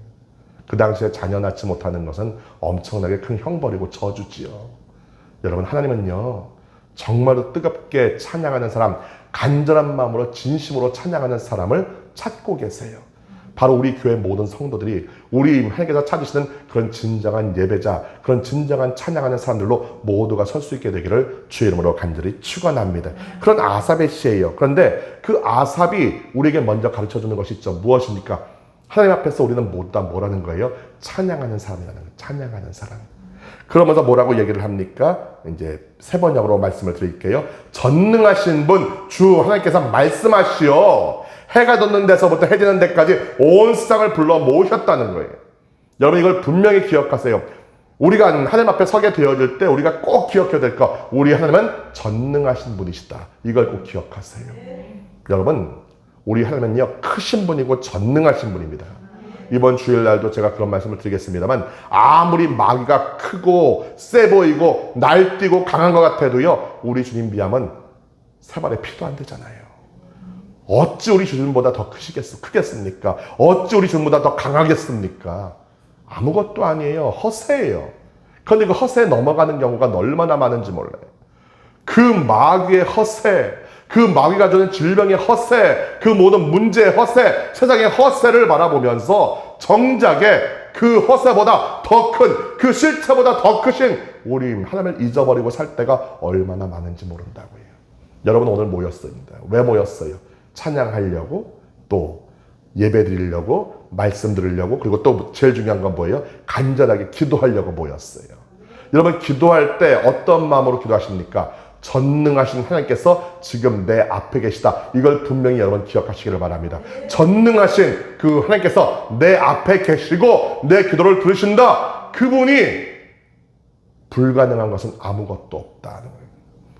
그 당시에 자녀 낳지 못하는 것은 엄청나게 큰 형벌이고 저주지요. 여러분 하나님은요 정말로 뜨겁게 찬양하는 사람, 간절한 마음으로 진심으로 찬양하는 사람을 찾고 계세요. 바로 우리 교회 모든 성도들이 우리 하나님께서 찾으시는 그런 진정한 예배자, 그런 진정한 찬양하는 사람들로 모두가 설 수 있게 되기를 주의 이름으로 간절히 축원합니다. 그런 아삽의 시예요. 그런데 그 아삽이 우리에게 먼저 가르쳐주는 것이 있죠. 무엇입니까? 하나님 앞에서 우리는 모두 다 뭐라는 거예요? 찬양하는 사람이라는 거예요. 찬양하는 사람. 그러면서 뭐라고 얘기를 합니까? 이제 세 번역으로 말씀을 드릴게요. 전능하신 분, 주 하나님께서 말씀하시오. 해가 돋는 데서부터 해 지는 데까지 온 세상을 불러 모으셨다는 거예요. 여러분 이걸 분명히 기억하세요. 우리가 하나님 앞에 서게 되어질 때 우리가 꼭 기억해야 될 것. 우리 하나님은 전능하신 분이시다. 이걸 꼭 기억하세요. 여러분 우리 하나님은요 크신 분이고 전능하신 분입니다. 이번 주일날도 제가 그런 말씀을 드리겠습니다만 아무리 마귀가 크고 세 보이고 날뛰고 강한 것 같아도요 우리 주님 비하면 세 발의 피도 안 되잖아요. 어찌 우리 주님보다 더 크겠습니까? 어찌 우리 주님보다 더 강하겠습니까? 아무것도 아니에요. 허세예요. 그런데 그 허세에 넘어가는 경우가 얼마나 많은지 몰라요. 그 마귀의 허세, 그 마귀가 주는 질병의 허세, 그 모든 문제의 허세, 세상의 허세를 바라보면서 정작에 그 허세보다 더 큰, 그 실체보다 더 크신 우리 하나님을 잊어버리고 살 때가 얼마나 많은지 모른다고요. 여러분 오늘 모였습니다. 왜 모였어요? 찬양하려고, 또 예배 드리려고, 말씀 들으려고, 그리고 또 제일 중요한 건 뭐예요? 간절하게 기도하려고 모였어요. 여러분 기도할 때 어떤 마음으로 기도하십니까? 전능하신 하나님께서 지금 내 앞에 계시다. 이걸 분명히 여러분 기억하시기를 바랍니다. 전능하신 그 하나님께서 내 앞에 계시고 내 기도를 들으신다. 그분이 불가능한 것은 아무것도 없다는 거예요.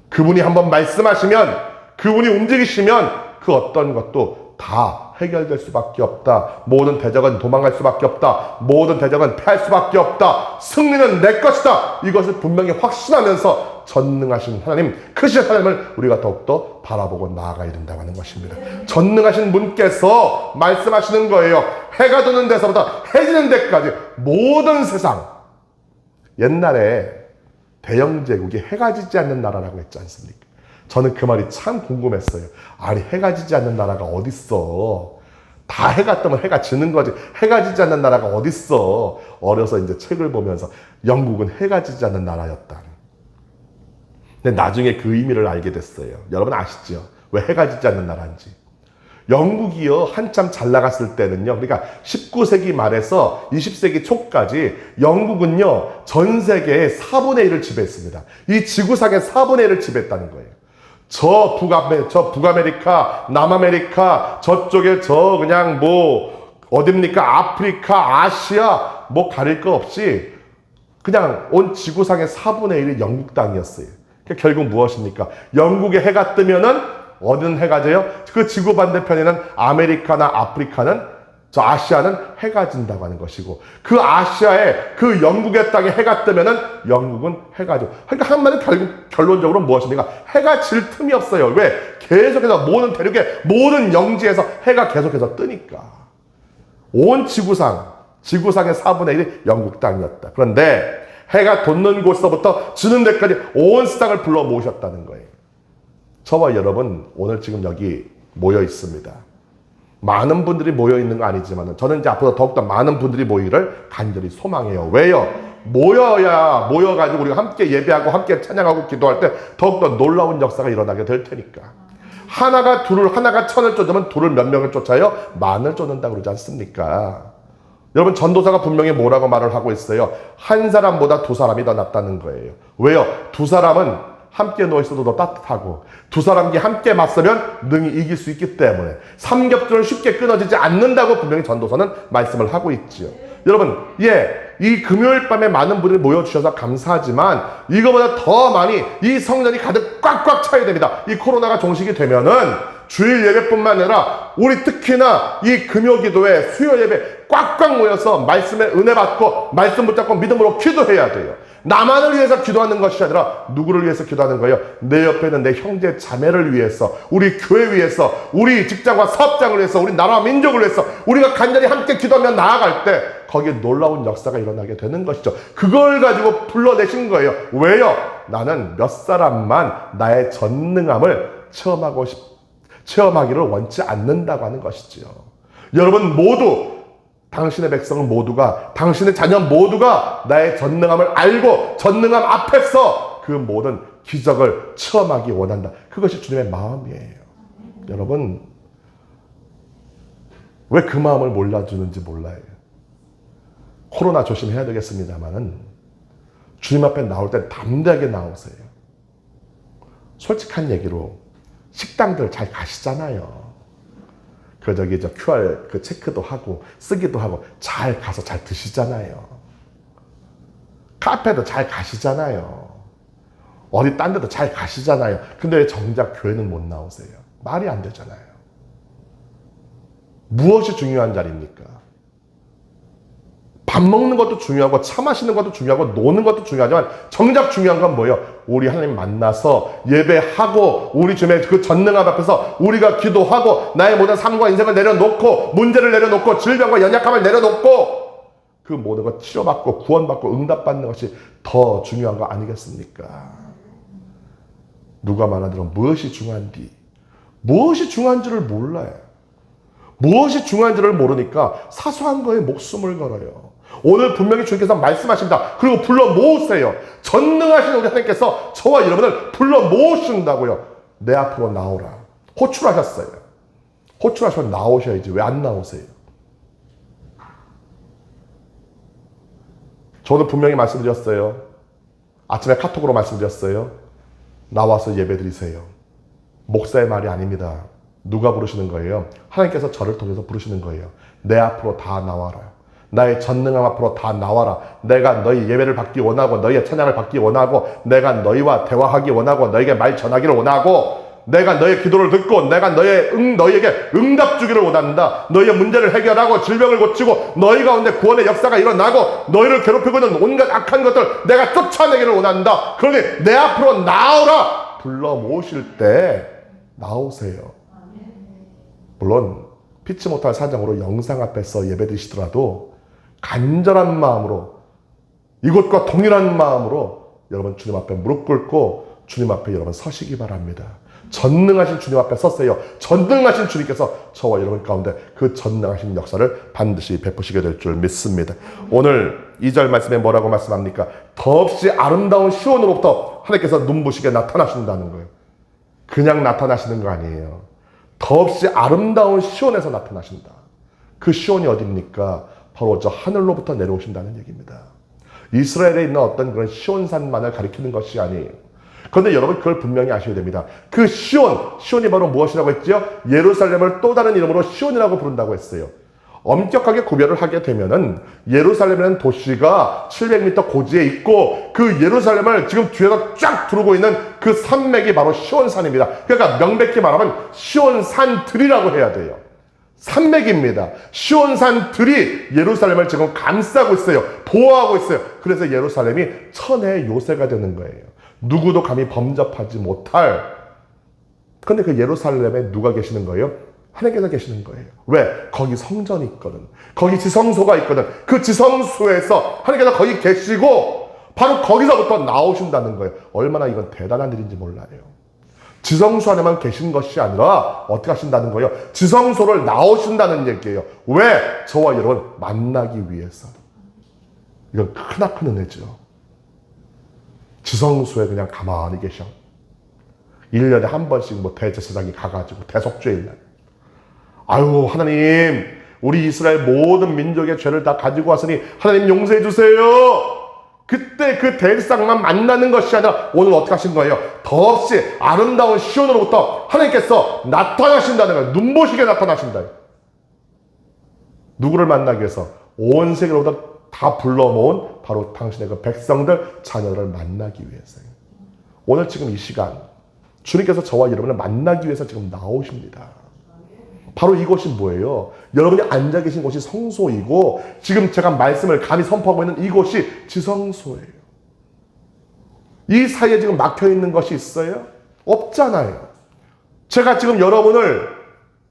그분이 한번 말씀하시면, 그분이 움직이시면 그 어떤 것도 다 해결될 수밖에 없다. 모든 대적은 도망갈 수밖에 없다. 모든 대적은 패할 수밖에 없다. 승리는 내 것이다. 이것을 분명히 확신하면서 전능하신 하나님, 크신 하나님을 우리가 더욱더 바라보고 나아가야 된다고 하는 것입니다. 전능하신 분께서 말씀하시는 거예요. 해가 드는 데서부터 해 지는 데까지 모든 세상. 옛날에 대영 제국이 해가 지지 않는 나라라고 했지 않습니까? 저는 그 말이 참 궁금했어요. 아니, 해가 지지 않는 나라가 어딨어? 다 해가 뜨면 해가 지는 거지. 해가 지지 않는 나라가 어딨어? 어려서 이제 책을 보면서 영국은 해가 지지 않는 나라였다. 근데 나중에 그 의미를 알게 됐어요. 여러분 아시죠? 왜 해가 지지 않는 나라인지. 영국이요, 한참 잘 나갔을 때는요, 그러니까 19세기 말에서 20세기 초까지 영국은요, 전 세계의 4분의 1을 지배했습니다. 이 지구상의 4분의 1을 지배했다는 거예요. 저 북아메리카, 남아메리카, 저쪽에 그냥 어딥니까? 아프리카, 아시아, 가릴 거 없이 그냥 온 지구상의 4분의 1이 영국 땅이었어요. 그러니까 결국 무엇입니까? 영국에 해가 뜨면은 어디는 해가 져요? 그 지구 반대편에는 아메리카나 아프리카는, 저 아시아는 해가 진다고 하는 것이고, 그 아시아에, 그 영국의 땅에 해가 뜨면은 영국은 해가 져. 그러니까 한마디 결론적으로 무엇입니까? 해가 질 틈이 없어요. 왜? 계속해서 모든 대륙의 모든 영지에서 해가 계속해서 뜨니까. 온 지구상의 4분의 1이 영국 땅이었다. 그런데 해가 돋는 곳서부터 지는 데까지 온 세상을 불러 모으셨다는 거예요. 저와 여러분 오늘 지금 여기 모여 있습니다. 많은 분들이 모여 있는 거 아니지만 저는 이제 앞으로 더욱더 많은 분들이 모이기를 간절히 소망해요. 왜요? 모여가지고 우리가 함께 예배하고 함께 찬양하고 기도할 때 더욱더 놀라운 역사가 일어나게 될 테니까. 하나가 천을 쫓으면 둘을 몇 명을 쫓아요? 만을 쫓는다고 그러지 않습니까? 여러분 전도사가 분명히 뭐라고 말을 하고 있어요? 한 사람보다 두 사람이 더 낫다는 거예요. 왜요? 두 사람은 함께 누워있어도 더 따뜻하고, 두 사람이 함께 맞서면 능히 이길 수 있기 때문에 삼겹살은 쉽게 끊어지지 않는다고 분명히 전도서는 말씀을 하고 있지요. 여러분, 이 금요일 밤에 많은 분들이 모여주셔서 감사하지만 이거보다 더 많이 이 성전이 가득 꽉꽉 차야 됩니다. 이 코로나가 종식이 되면은 주일 예배뿐만 아니라 우리 특히나 이 금요 기도회, 수요 예배 꽉꽉 모여서 말씀의 은혜 받고 말씀 붙잡고 믿음으로 기도해야 돼요. 나만을 위해서 기도하는 것이 아니라 누구를 위해서 기도하는 거예요? 내 옆에 있는 내 형제 자매를 위해서, 우리 교회 위해서, 우리 직장과 사업장을 위해서, 우리 나라와 민족을 위해서 우리가 간절히 함께 기도하며 나아갈 때 거기에 놀라운 역사가 일어나게 되는 것이죠. 그걸 가지고 불러내신 거예요. 왜요? 나는 몇 사람만 나의 전능함을 체험하기를 원치 않는다고 하는 것이지요. 여러분 모두, 당신의 백성은 모두가, 당신의 자녀 모두가 나의 전능함을 알고 전능함 앞에서 그 모든 기적을 체험하기 원한다. 그것이 주님의 마음이에요. 여러분, 왜 그 마음을 몰라주는지 몰라요. 코로나 조심해야 되겠습니다만은 주님 앞에 나올 때 담대하게 나오세요. 솔직한 얘기로 식당들 잘 가시잖아요. QR 체크도 하고 쓰기도 하고 잘 가서 잘 드시잖아요. 카페도 잘 가시잖아요. 어디 딴 데도 잘 가시잖아요. 근데 왜 정작 교회는 못 나오세요? 말이 안 되잖아요. 무엇이 중요한 자리입니까? 밥 먹는 것도 중요하고 차 마시는 것도 중요하고 노는 것도 중요하지만 정작 중요한 건 뭐예요? 우리 하나님 만나서 예배하고 우리 주님의 그 전능함 앞에서 우리가 기도하고 나의 모든 삶과 인생을 내려놓고 문제를 내려놓고 질병과 연약함을 내려놓고 그 모든 것 치료받고 구원받고 응답받는 것이 더 중요한 거 아니겠습니까? 누가 말하더라 무엇이 중요한지 를 몰라요. 무엇이 중요한지를 모르니까 사소한 거에 목숨을 걸어요. 오늘 분명히 주님께서 말씀하십니다. 그리고 불러 모으세요. 전능하신 우리 하나님께서 저와 여러분을 불러 모으신다고요. 내 앞으로 나오라. 호출하셨어요. 호출하시면 나오셔야지. 왜 안 나오세요? 저도 분명히 말씀드렸어요. 아침에 카톡으로 말씀드렸어요. 나와서 예배드리세요. 목사의 말이 아닙니다. 누가 부르시는 거예요? 하나님께서 저를 통해서 부르시는 거예요. 내 앞으로 다 나와라. 나의 전능함 앞으로 다 나와라. 내가 너희 예배를 받기 원하고 너희의 찬양을 받기 원하고 내가 너희와 대화하기 원하고 너에게 말 전하기를 원하고 내가 너의 기도를 듣고 내가 너희에게 응답 주기를 원한다. 너희의 문제를 해결하고 질병을 고치고 너희 가운데 구원의 역사가 일어나고 너희를 괴롭히고 있는 온갖 악한 것들 내가 쫓아내기를 원한다. 그러니 내 앞으로 나오라. 불러 모으실 때 나오세요. 물론 피치 못할 사정으로 영상 앞에서 예배드리시더라도 간절한 마음으로 이곳과 동일한 마음으로 여러분 주님 앞에 무릎 꿇고 주님 앞에 여러분 서시기 바랍니다. 전능하신 주님 앞에 섰어요. 전능하신 주님께서 저와 여러분 가운데 그 전능하신 역사를 반드시 베푸시게 될 줄 믿습니다. 오늘 2절 말씀에 뭐라고 말씀합니까? 더없이 아름다운 시온으로부터 하나님께서 눈부시게 나타나신다는 거예요. 그냥 나타나시는 거 아니에요. 더없이 아름다운 시온에서 나타나신다. 그 시온이 어디입니까? 바로 저 하늘로부터 내려오신다는 얘기입니다. 이스라엘에 있는 어떤 그런 시온산만을 가리키는 것이 아니에요. 그런데 여러분 그걸 분명히 아셔야 됩니다. 그 시온이 바로 무엇이라고 했죠? 예루살렘을 또 다른 이름으로 시온이라고 부른다고 했어요. 엄격하게 구별을 하게 되면은 예루살렘이라는 도시가 700m 고지에 있고 그 예루살렘을 지금 뒤에서 쫙 두르고 있는 그 산맥이 바로 시온산입니다. 그러니까 명백히 말하면 시온산들이라고 해야 돼요. 산맥입니다. 시온산들이 예루살렘을 지금 감싸고 있어요. 보호하고 있어요. 그래서 예루살렘이 천혜의 요새가 되는 거예요. 누구도 감히 범접하지 못할. 그런데 그 예루살렘에 누가 계시는 거예요? 하나님께서 계시는 거예요. 왜? 거기 성전이 있거든. 거기 지성소가 있거든. 그 지성소에서 하나님께서 거기 계시고 바로 거기서부터 나오신다는 거예요. 얼마나 이건 대단한 일인지 몰라요. 지성소 안에만 계신 것이 아니라 어떻게 하신다는 거예요? 지성소를 나오신다는 얘기예요. 왜? 저와 여러분 만나기 위해서. 이건 크나큰 은혜죠. 지성소에 그냥 가만히 계셔. 1년에 한 번씩 뭐 대제사장이 가가지고 대속죄일 날. 아유 하나님 우리 이스라엘 모든 민족의 죄를 다 가지고 왔으니 하나님 용서해 주세요. 그때 그 대제사장만 만나는 것이 아니라 오늘 어떻게 하신 거예요? 더없이 아름다운 시온으로부터 하나님께서 나타나신다는 거예요. 눈부시게 나타나신다. 누구를 만나기 위해서? 온 세계로부터 다 불러 모은 바로 당신의 그 백성들, 자녀를 만나기 위해서요. 오늘 지금 이 시간 주님께서 저와 여러분을 만나기 위해서 지금 나오십니다. 바로 이곳이 뭐예요? 여러분이 앉아 계신 곳이 성소이고 지금 제가 말씀을 감히 선포하고 있는 이곳이 지성소예요. 이 사이에 지금 막혀있는 것이 있어요? 없잖아요. 제가 지금 여러분을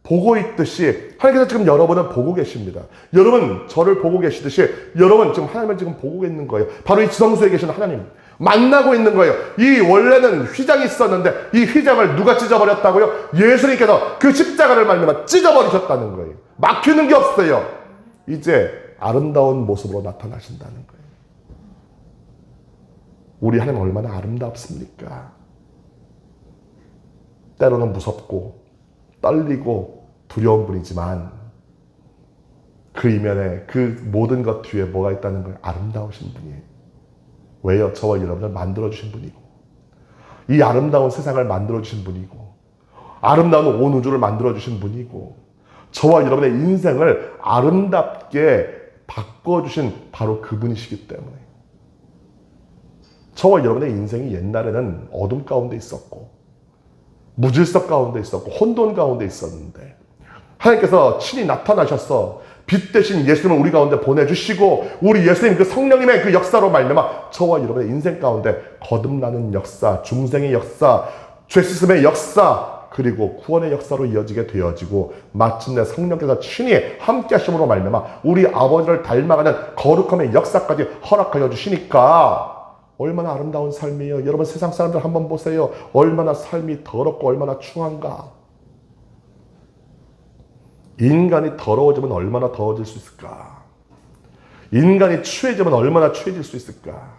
보고 있듯이 하나님께서 지금 여러분을 보고 계십니다. 여러분 저를 보고 계시듯이 여러분 지금 하나님을 지금 보고 있는 거예요. 바로 이 지성소에 계신 하나님 만나고 있는 거예요. 이 원래는 휘장이 있었는데 이 휘장을 누가 찢어버렸다고요? 예수님께서 그 십자가를 말미암아 찢어버리셨다는 거예요. 막히는 게 없어요. 이제 아름다운 모습으로 나타나신다는 거예요. 우리 하나님 얼마나 아름답습니까? 때로는 무섭고 떨리고 두려운 분이지만 그 이면에 그 모든 것 뒤에 뭐가 있다는 걸 아름다우신 분이에요. 왜요? 저와 여러분을 만들어주신 분이고 이 아름다운 세상을 만들어주신 분이고 아름다운 온 우주를 만들어주신 분이고 저와 여러분의 인생을 아름답게 바꿔주신 바로 그분이시기 때문에 저와 여러분의 인생이 옛날에는 어둠 가운데 있었고 무질서 가운데 있었고 혼돈 가운데 있었는데 하나님께서 친히 나타나셔서 빛 대신 예수님을 우리 가운데 보내주시고 우리 예수님 그 성령님의 그 역사로 말미암아 저와 여러분의 인생 가운데 거듭나는 역사, 중생의 역사, 죄 씻음의 역사 그리고 구원의 역사로 이어지게 되어지고 마침내 성령께서 친히 함께 하심으로 말미암아 우리 아버지를 닮아가는 거룩함의 역사까지 허락하여 주시니까 얼마나 아름다운 삶이에요. 여러분 세상 사람들 한번 보세요. 얼마나 삶이 더럽고 얼마나 추한가. 인간이 더러워지면 얼마나 더워질 수 있을까? 인간이 추해지면 얼마나 추해질 수 있을까?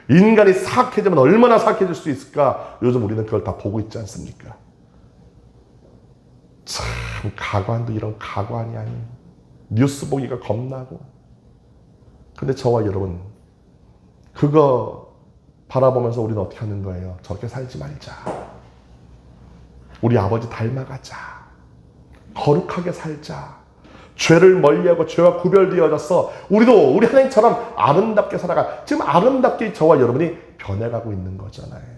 인간이 사악해지면 얼마나 사악해질 수 있을까? 요즘 우리는 그걸 다 보고 있지 않습니까? 참 가관도 이런 가관이 아닌 뉴스 보기가 겁나고 근데 저와 여러분 그거 바라보면서 우리는 어떻게 하는 거예요? 저렇게 살지 말자. 우리 아버지 닮아가자. 거룩하게 살자. 죄를 멀리하고 죄와 구별되어져서 우리도 우리 하나님처럼 아름답게 살아가. 지금 아름답게 저와 여러분이 변해가고 있는 거잖아요.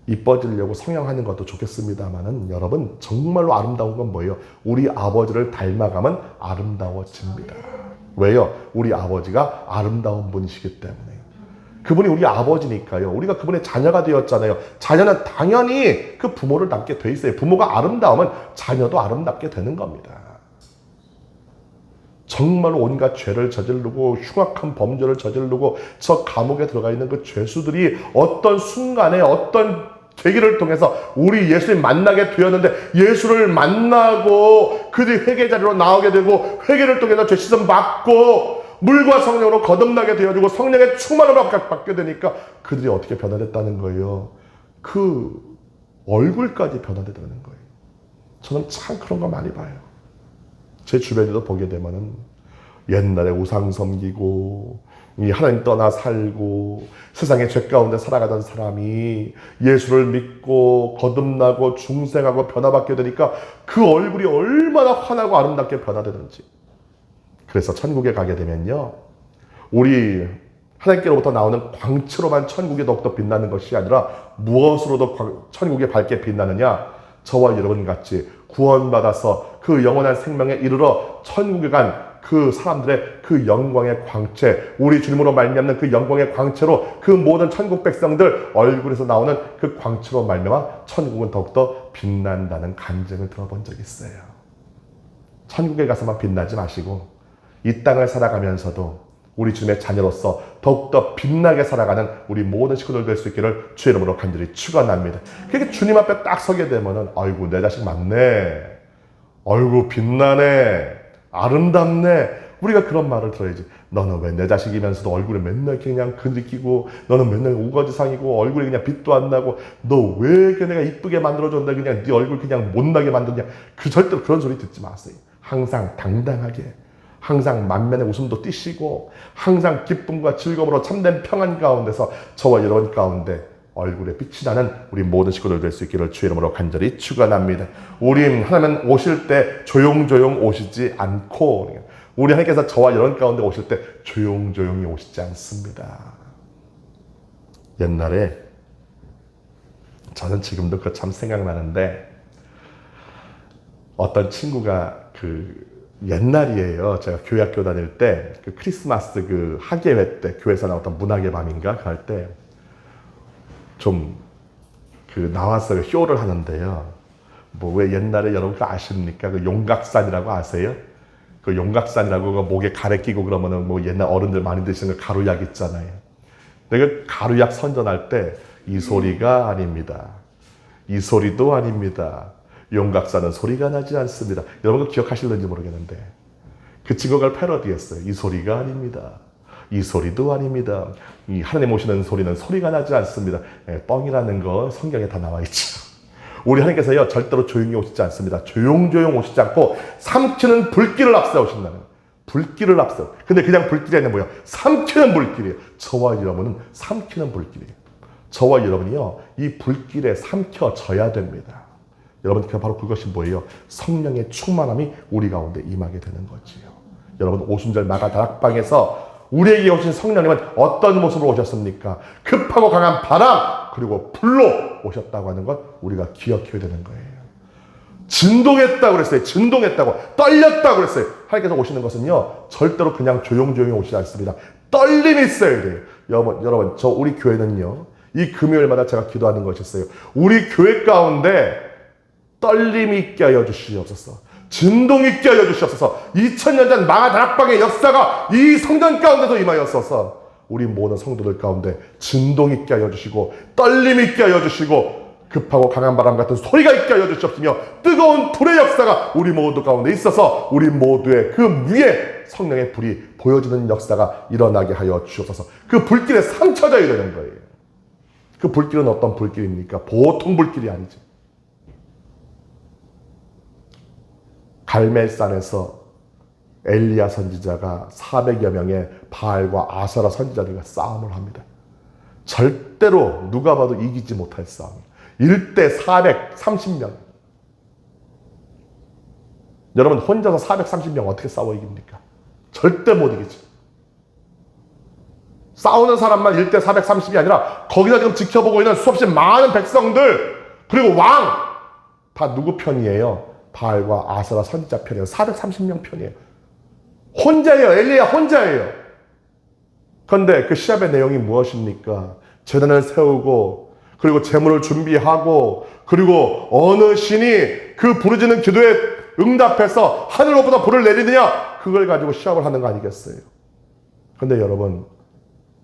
이뻐지려고 성형하는 것도 좋겠습니다만은 여러분 정말로 아름다운 건 뭐예요? 우리 아버지를 닮아가면 아름다워집니다. 왜요? 우리 아버지가 아름다운 분이시기 때문에. 그분이 우리 아버지니까요. 우리가 그분의 자녀가 되었잖아요. 자녀는 당연히 그 부모를 닮게 돼 있어요. 부모가 아름다우면 자녀도 아름답게 되는 겁니다. 정말로 온갖 죄를 저지르고 흉악한 범죄를 저지르고 저 감옥에 들어가 있는 그 죄수들이 어떤 순간에 어떤 계기를 통해서 우리 예수님 만나게 되었는데 예수를 만나고 그들이 회개 자리로 나오게 되고 회개를 통해서 죄 씻음 받고 물과 성령으로 거듭나게 되어지고 성령의 충만함을 받게 되니까 그들이 어떻게 변화됐다는 거예요. 그 얼굴까지 변화되는 거예요. 저는 참 그런 거 많이 봐요. 제 주변에도 보게 되면은 옛날에 우상 섬기고 이 하나님 떠나 살고 세상의 죄 가운데 살아가던 사람이 예수를 믿고 거듭나고 중생하고 변화받게 되니까 그 얼굴이 얼마나 환하고 아름답게 변화되는지. 그래서 천국에 가게 되면요, 우리 하나님께로부터 나오는 광채로만 천국이 더욱더 빛나는 것이 아니라 무엇으로도 천국이 밝게 빛나느냐? 저와 여러분 같이 구원받아서 그 영원한 생명에 이르러 천국에 간 그 사람들의 그 영광의 광채, 우리 주님으로 말미암는 그 영광의 광채로 그 모든 천국 백성들 얼굴에서 나오는 그 광채로 말미암아 천국은 더욱더 빛난다는 간증을 들어본 적이 있어요. 천국에 가서만 빛나지 마시고 이 땅을 살아가면서도 우리 주님의 자녀로서 더욱더 빛나게 살아가는 우리 모든 식구들 될 수 있기를 주의 이름으로 간절히 축원합니다. 그렇게 주님 앞에 딱 서게 되면은 아이고 내 자식 맞네, 아이고 빛나네, 아름답네. 우리가 그런 말을 들어야지. 너는 왜 내 자식이면서도 얼굴에 맨날 그냥 그리끼고, 너는 맨날 우거지상이고 얼굴에 그냥 빛도 안 나고, 너 왜 내가 이쁘게 만들어줬는데 그냥 네 얼굴 그냥 못나게 만드냐. 절대로 그런 소리 듣지 마세요. 항상 당당하게, 항상 만면에 웃음도 띠시고, 항상 기쁨과 즐거움으로 참된 평안 가운데서 저와 여러분 가운데 얼굴에 빛이 나는 우리 모든 식구들 될 수 있기를 주의 이름으로 간절히 축원합니다. 우리 하나님 오실 때 조용조용 오시지 않고, 우리 하나님께서 저와 여러분 가운데 오실 때 조용조용히 오시지 않습니다. 옛날에 저는 지금도 그 참 생각나는데, 어떤 친구가 옛날이에요. 제가 교회 학교 다닐 때 그 크리스마스 그 학예회 때 교회에서 나왔던 문학의 밤인가 갈 때 좀 나와서 쇼를 하는데요. 뭐 왜 옛날에 여러분 아십니까? 그 용각산이라고 아세요? 그 용각산이라고 그 목에 가래 끼고 그러면은 뭐 옛날 어른들 많이 드시는 그 가루약 있잖아요. 내가 가루약 선전할 때 이 소리가 아닙니다. 이 소리도 아닙니다. 용각산은 소리가 나지 않습니다. 여러분 기억하실는지 모르겠는데 그 친구가 패러디했어요. 이 소리가 아닙니다. 이 소리도 아닙니다. 이 하나님 오시는 소리는 소리가 나지 않습니다. 뻥이라는 거 성경에 다 나와 있죠. 우리 하나님께서요 절대로 조용히 오시지 않습니다. 조용조용 오시지 않고 삼키는 불길을 앞서 오신다는 거예요. 불길을 앞서. 근데 그냥 불길이 아니라 뭐예요? 삼키는 불길이에요. 저와 여러분은 삼키는 불길이에요. 저와 여러분이요 이 불길에 삼켜져야 됩니다. 여러분 바로 그것이 뭐예요? 성령의 충만함이 우리 가운데 임하게 되는 거지요. 여러분 오순절 마가 다락방에서 우리에게 오신 성령님은 어떤 모습으로 오셨습니까? 급하고 강한 바람 그리고 불로 오셨다고 하는 것 우리가 기억해야 되는 거예요. 진동했다고 그랬어요. 진동했다고, 떨렸다고 그랬어요. 하나님께서 오시는 것은요 절대로 그냥 조용조용히 오시지 않습니다. 떨림이 있어야 돼요. 여러분 저 우리 교회는요 이 금요일마다 제가 기도하는 것이 있어요. 우리 교회 가운데 떨림이 있게 하여 주시옵소서. 진동 있게 하여 주시옵소서. 2000년 전 마가 다락방의 역사가 이 성전 가운데서 임하였어서 우리 모든 성도들 가운데 진동 있게 하여 주시고 떨림 있게 하여 주시고 급하고 강한 바람 같은 소리가 있게 하여 주시옵시며 뜨거운 불의 역사가 우리 모두 가운데 있어서 우리 모두의 그 위에 성령의 불이 보여지는 역사가 일어나게 하여 주옵소서. 그 불길에 삼켜져야 되는 거예요. 그 불길은 어떤 불길입니까? 보통 불길이 아니죠. 갈멜산에서 엘리야 선지자가 400여 명의 바알과 아세라 선지자들과 싸움을 합니다. 절대로 누가 봐도 이기지 못할 싸움. 1대 430명. 여러분 혼자서 430명 어떻게 싸워 이깁니까? 절대 못 이기죠. 싸우는 사람만 1대 430이 아니라 거기서 지금 지켜보고 있는 수없이 많은 백성들 그리고 왕 다 누구 편이에요? 바알과 아세라 선지자 편이에요. 430명 편이에요. 혼자예요. 엘리야 혼자예요. 그런데 그 시합의 내용이 무엇입니까? 제단을 세우고 그리고 제물을 준비하고 그리고 어느 신이 그 부르짖는 기도에 응답해서 하늘로부터 불을 내리느냐 그걸 가지고 시합을 하는 거 아니겠어요? 그런데 여러분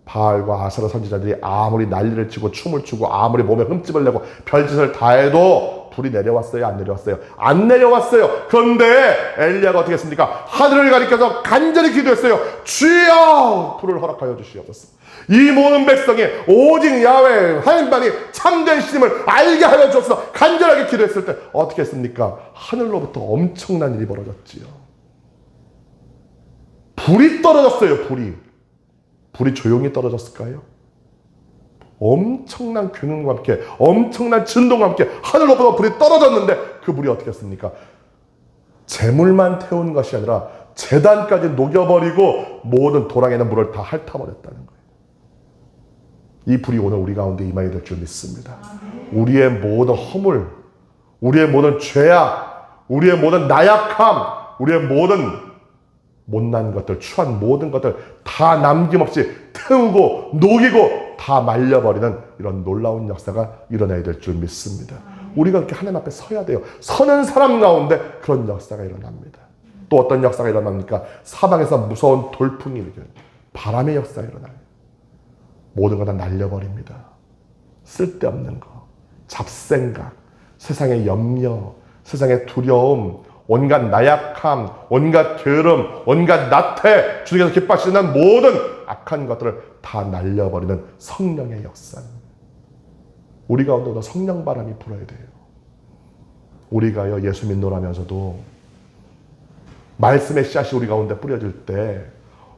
바알과 아세라 선지자들이 아무리 난리를 치고 춤을 추고 아무리 몸에 흠집을 내고 별짓을 다 해도 불이 내려왔어요? 안 내려왔어요? 안 내려왔어요. 그런데 엘리야가 어떻게 했습니까? 하늘을 가리켜서 간절히 기도했어요. 주여 불을 허락하여 주시옵소서. 이 모든 백성이 오직 야훼 하나님만이 참된 신임을 알게 하여 주옵소서. 간절하게 기도했을 때 어떻게 했습니까? 하늘로부터 엄청난 일이 벌어졌지요. 불이 떨어졌어요. 불이 조용히 떨어졌을까요? 엄청난 경음과 함께 엄청난 진동과 함께 하늘로부터 불이 떨어졌는데 그 불이 어떻게 했습니까? 재물만 태운 것이 아니라 제단까지 녹여버리고 모든 도랑에 있는 물을 다 핥아버렸다는 거예요. 이 불이 오늘 우리 가운데 임하게 될 줄 믿습니다. 우리의 모든 허물, 우리의 모든 죄악, 우리의 모든 나약함, 우리의 모든 못난 것들, 추한 모든 것들 다 남김없이 태우고 녹이고 다 말려버리는 이런 놀라운 역사가 일어나야 될 줄 믿습니다. 우리가 그렇게 하나님 앞에 서야 돼요. 서는 사람 가운데 그런 역사가 일어납니다. 또 어떤 역사가 일어납니까? 사방에서 무서운 돌풍이 일어나요. 바람의 역사가 일어나요. 모든 거 다 날려버립니다. 쓸데없는 거, 잡생각, 세상의 염려, 세상의 두려움, 온갖 나약함, 온갖 게으름, 온갖 나태, 주님께서 기뻐하시는 모든 악한 것들을 다 날려버리는 성령의 역사. 우리 가운데도 성령 바람이 불어야 돼요. 우리가요 예수 믿노라면서도 말씀의 씨앗이 우리 가운데 뿌려질 때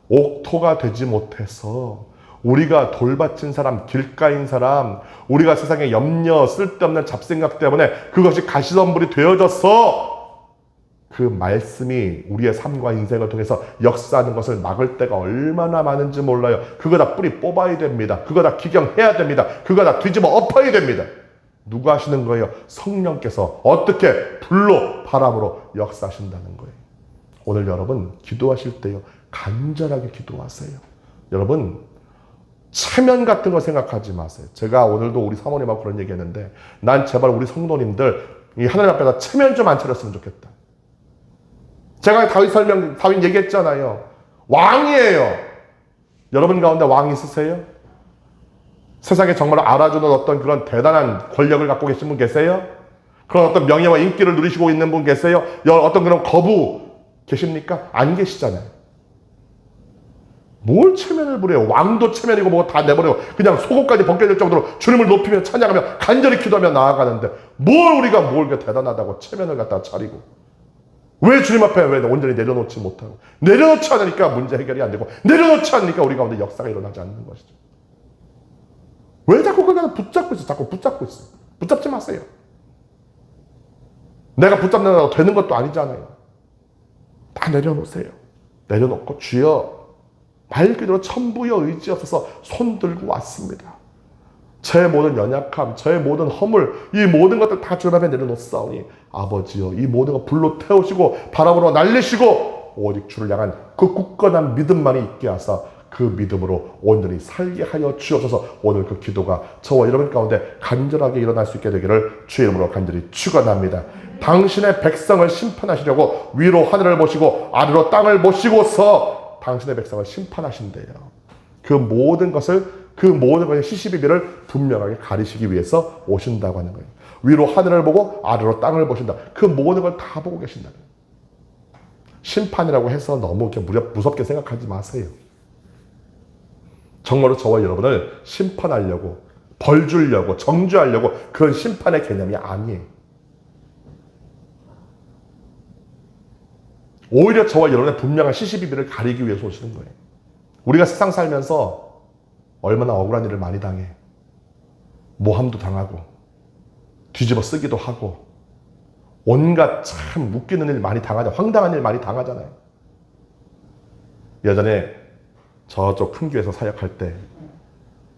옥토가 되지 못해서 우리가 돌바친 사람, 길가인 사람, 우리가 세상에 염려, 쓸데없는 잡생각 때문에 그것이 가시덤불이 되어져서 그 말씀이 우리의 삶과 인생을 통해서 역사하는 것을 막을 때가 얼마나 많은지 몰라요. 그거 다 뿌리 뽑아야 됩니다. 그거 다 기경해야 됩니다. 그거 다 뒤집어 엎어야 됩니다. 누가 하시는 거예요? 성령께서 어떻게 불로 바람으로 역사하신다는 거예요. 오늘 여러분 기도하실 때요 간절하게 기도하세요. 여러분 체면 같은 거 생각하지 마세요. 제가 오늘도 우리 사모님하고 그런 얘기했는데 난 제발 우리 성도님들 이 하나님 앞에다 체면 좀 안 차렸으면 좋겠다. 제가 다윗 얘기했잖아요. 왕이에요. 여러분 가운데 왕 있으세요? 세상에 정말 알아주는 어떤 그런 대단한 권력을 갖고 계신 분 계세요? 그런 어떤 명예와 인기를 누리시고 있는 분 계세요? 어떤 그런 거부 계십니까? 안 계시잖아요. 뭘 체면을 부려요? 왕도 체면이고 뭐 다 내버려 그냥 속옷까지 벗겨질 정도로 주님을 높이며 찬양하며 간절히 기도하며 나아가는데 뭘 우리가 뭘 대단하다고 체면을 갖다 차리고 왜 주님 앞에 왜 온전히 내려놓지 못하고 내려놓지 않으니까 문제 해결이 안 되고 내려놓지 않으니까 우리 가운데 역사가 일어나지 않는 것이죠. 왜 자꾸 그걸 붙잡고 있어? 자꾸 붙잡고 있어. 붙잡지 마세요. 내가 붙잡는다고 되는 것도 아니잖아요. 다 내려놓으세요. 내려놓고 주여 말 그대로 천부여 의지 없어서 손 들고 왔습니다. 제 모든 연약함, 제 모든 허물, 이 모든 것들 다 주님 앞에 내려놓사오니 아버지여 이 모든 것 불로 태우시고 바람으로 날리시고 오직 주를 향한 그 굳건한 믿음만이 있게 하사 그 믿음으로 오늘이 살게 하여 주옵소서. 오늘 그 기도가 저와 여러분 가운데 간절하게 일어날 수 있게 되기를 주의 이름으로 간절히 축원합니다. 당신의 백성을 심판하시려고 위로 하늘을 보시고 아래로 땅을 보시고서 당신의 백성을 심판하신대요. 그 모든 것의 시시비비를 분명하게 가리시기 위해서 오신다고 하는 거예요. 위로 하늘을 보고 아래로 땅을 보신다. 그 모든 걸 다 보고 계신다는 거예요. 심판이라고 해서 너무 이렇게 무섭게 생각하지 마세요. 정말로 저와 여러분을 심판하려고 벌 주려고 정죄하려고 그런 심판의 개념이 아니에요. 오히려 저와 여러분의 분명한 시시비비를 가리기 위해서 오시는 거예요. 우리가 세상 살면서 얼마나 억울한 일을 많이 당해. 모함도 당하고 뒤집어 쓰기도 하고 온갖 참 웃기는 일 많이 당하잖아요. 황당한 일 많이 당하잖아요. 예전에 저쪽 큰 교회에서 사역할 때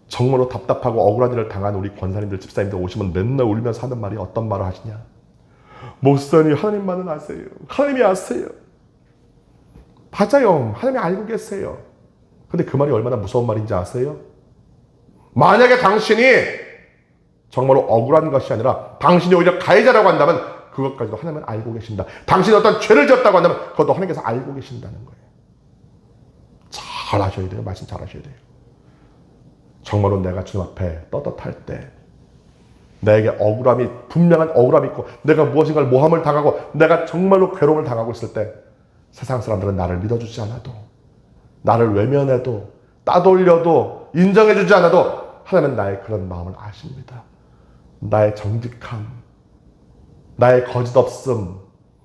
정말로 답답하고 억울한 일을 당한 우리 권사님들, 집사님들 오시면 맨날 울면서 하는 말이 어떤 말을 하시냐. 목사님, 하나님만은 아세요. 하나님이 아세요. 맞아요. 하나님이 알고 계세요. 근데 그 말이 얼마나 무서운 말인지 아세요? 만약에 당신이 정말로 억울한 것이 아니라 당신이 오히려 가해자라고 한다면 그것까지도 하나님은 알고 계신다. 당신이 어떤 죄를 지었다고 한다면 그것도 하나님께서 알고 계신다는 거예요. 잘 하셔야 돼요. 말씀 잘 하셔야 돼요. 정말로 내가 주님 앞에 떳떳할 때 나에게 억울함이, 분명한 억울함이 있고 내가 무엇인가를 모함을 당하고 내가 정말로 괴로움을 당하고 있을 때 세상 사람들은 나를 믿어주지 않아도, 나를 외면해도, 따돌려도, 인정해주지 않아도 하나님은 나의 그런 마음을 아십니다. 나의 정직함, 나의 거짓없음,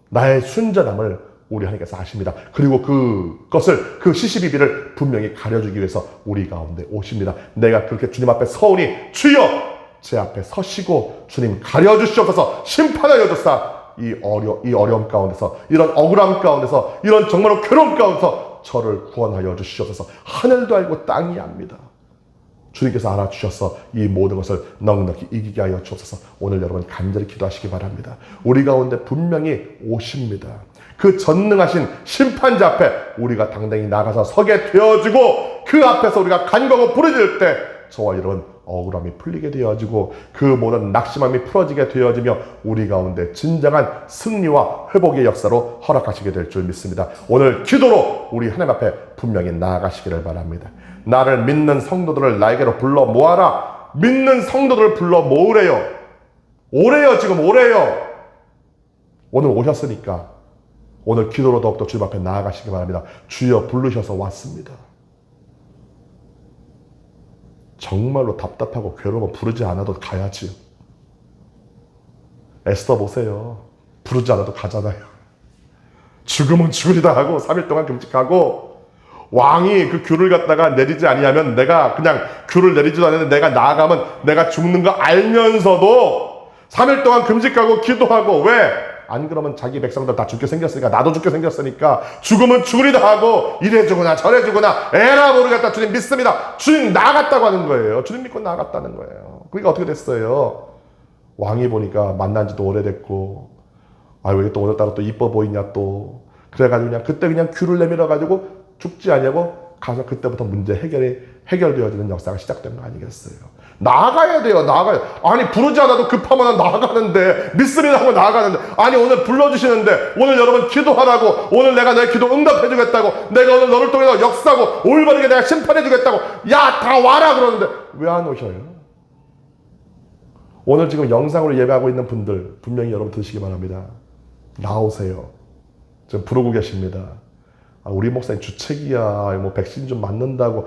나의 순전함을 우리 하나님께서 아십니다. 그리고 그것을, 그 시시비비를 분명히 가려주기 위해서 우리 가운데 오십니다. 내가 그렇게 주님 앞에 서오니 주여 제 앞에 서시고 주님 가려주시옵소서. 심판하여 주사 이 어려움 가운데서, 이런 억울함 가운데서, 이런 정말로 괴로움 가운데서 저를 구원하여 주시옵소서. 하늘도 알고 땅이 압니다. 주님께서 알아주셔서 이 모든 것을 넉넉히 이기게 하여 주옵소서. 오늘 여러분 간절히 기도하시기 바랍니다. 우리 가운데 분명히 오십니다. 그 전능하신 심판자 앞에 우리가 당당히 나가서 서게 되어지고 그 앞에서 우리가 간구하고 부르짖을 때 저와 여러분 억울함이 풀리게 되어지고 그 모든 낙심함이 풀어지게 되어지며 우리 가운데 진정한 승리와 회복의 역사로 허락하시게 될 줄 믿습니다. 오늘 기도로 우리 하나님 앞에 분명히 나아가시기를 바랍니다. 나를 믿는 성도들을 나에게로 불러 모아라. 믿는 성도들을 불러 모으래요. 오래요. 지금 오래요. 오늘 오셨으니까 오늘 기도로 더욱더 주님 앞에 나아가시기 바랍니다. 주여 부르셔서 왔습니다. 정말로 답답하고 괴로워 부르지 않아도 가야지요. 에스더 보세요. 부르지 않아도 가잖아요. 죽으면 죽으리다 하고 3일 동안 금식하고 왕이 그 귤을 갖다가 내리지 아니하면 내가 그냥 귤을 내리지도 않는데 내가 나아가면 내가 죽는 거 알면서도 3일 동안 금식하고 기도하고 왜? 안 그러면 자기 백성들 다 죽게 생겼으니까 나도 죽게 생겼으니까 죽으면 죽으리다 하고 이래 주구나 저래 주구나 에라 모르겠다 주님 믿습니다. 주님 나아갔다고 하는 거예요. 주님 믿고 나아갔다는 거예요. 그러니까 어떻게 됐어요? 왕이 보니까 만난 지도 오래됐고 왜 또 오늘따라 또 이뻐 보이냐 또 그래가지고 그냥 그때 그냥 귤을 내밀어 가지고 죽지 않냐고 가서 그때부터 문제 해결되어지는 역사가 시작된 거 아니겠어요? 나아가야 돼요. 나아가야 돼요. 아니 부르지 않아도 급하면 나아가는데 믿습니다 하고 나아가는데 아니 오늘 불러주시는데 오늘 여러분 기도하라고 오늘 내가 너의 기도 응답해 주겠다고 내가 오늘 너를 통해서 역사하고 올바르게 내가 심판해 주겠다고 야 다 와라 그러는데 왜 안 오셔요? 오늘 지금 영상으로 예배하고 있는 분들 분명히 여러분 들으시기 바랍니다. 나오세요. 지금 부르고 계십니다. 우리 목사님 주책이야. 뭐 백신 좀 맞는다고.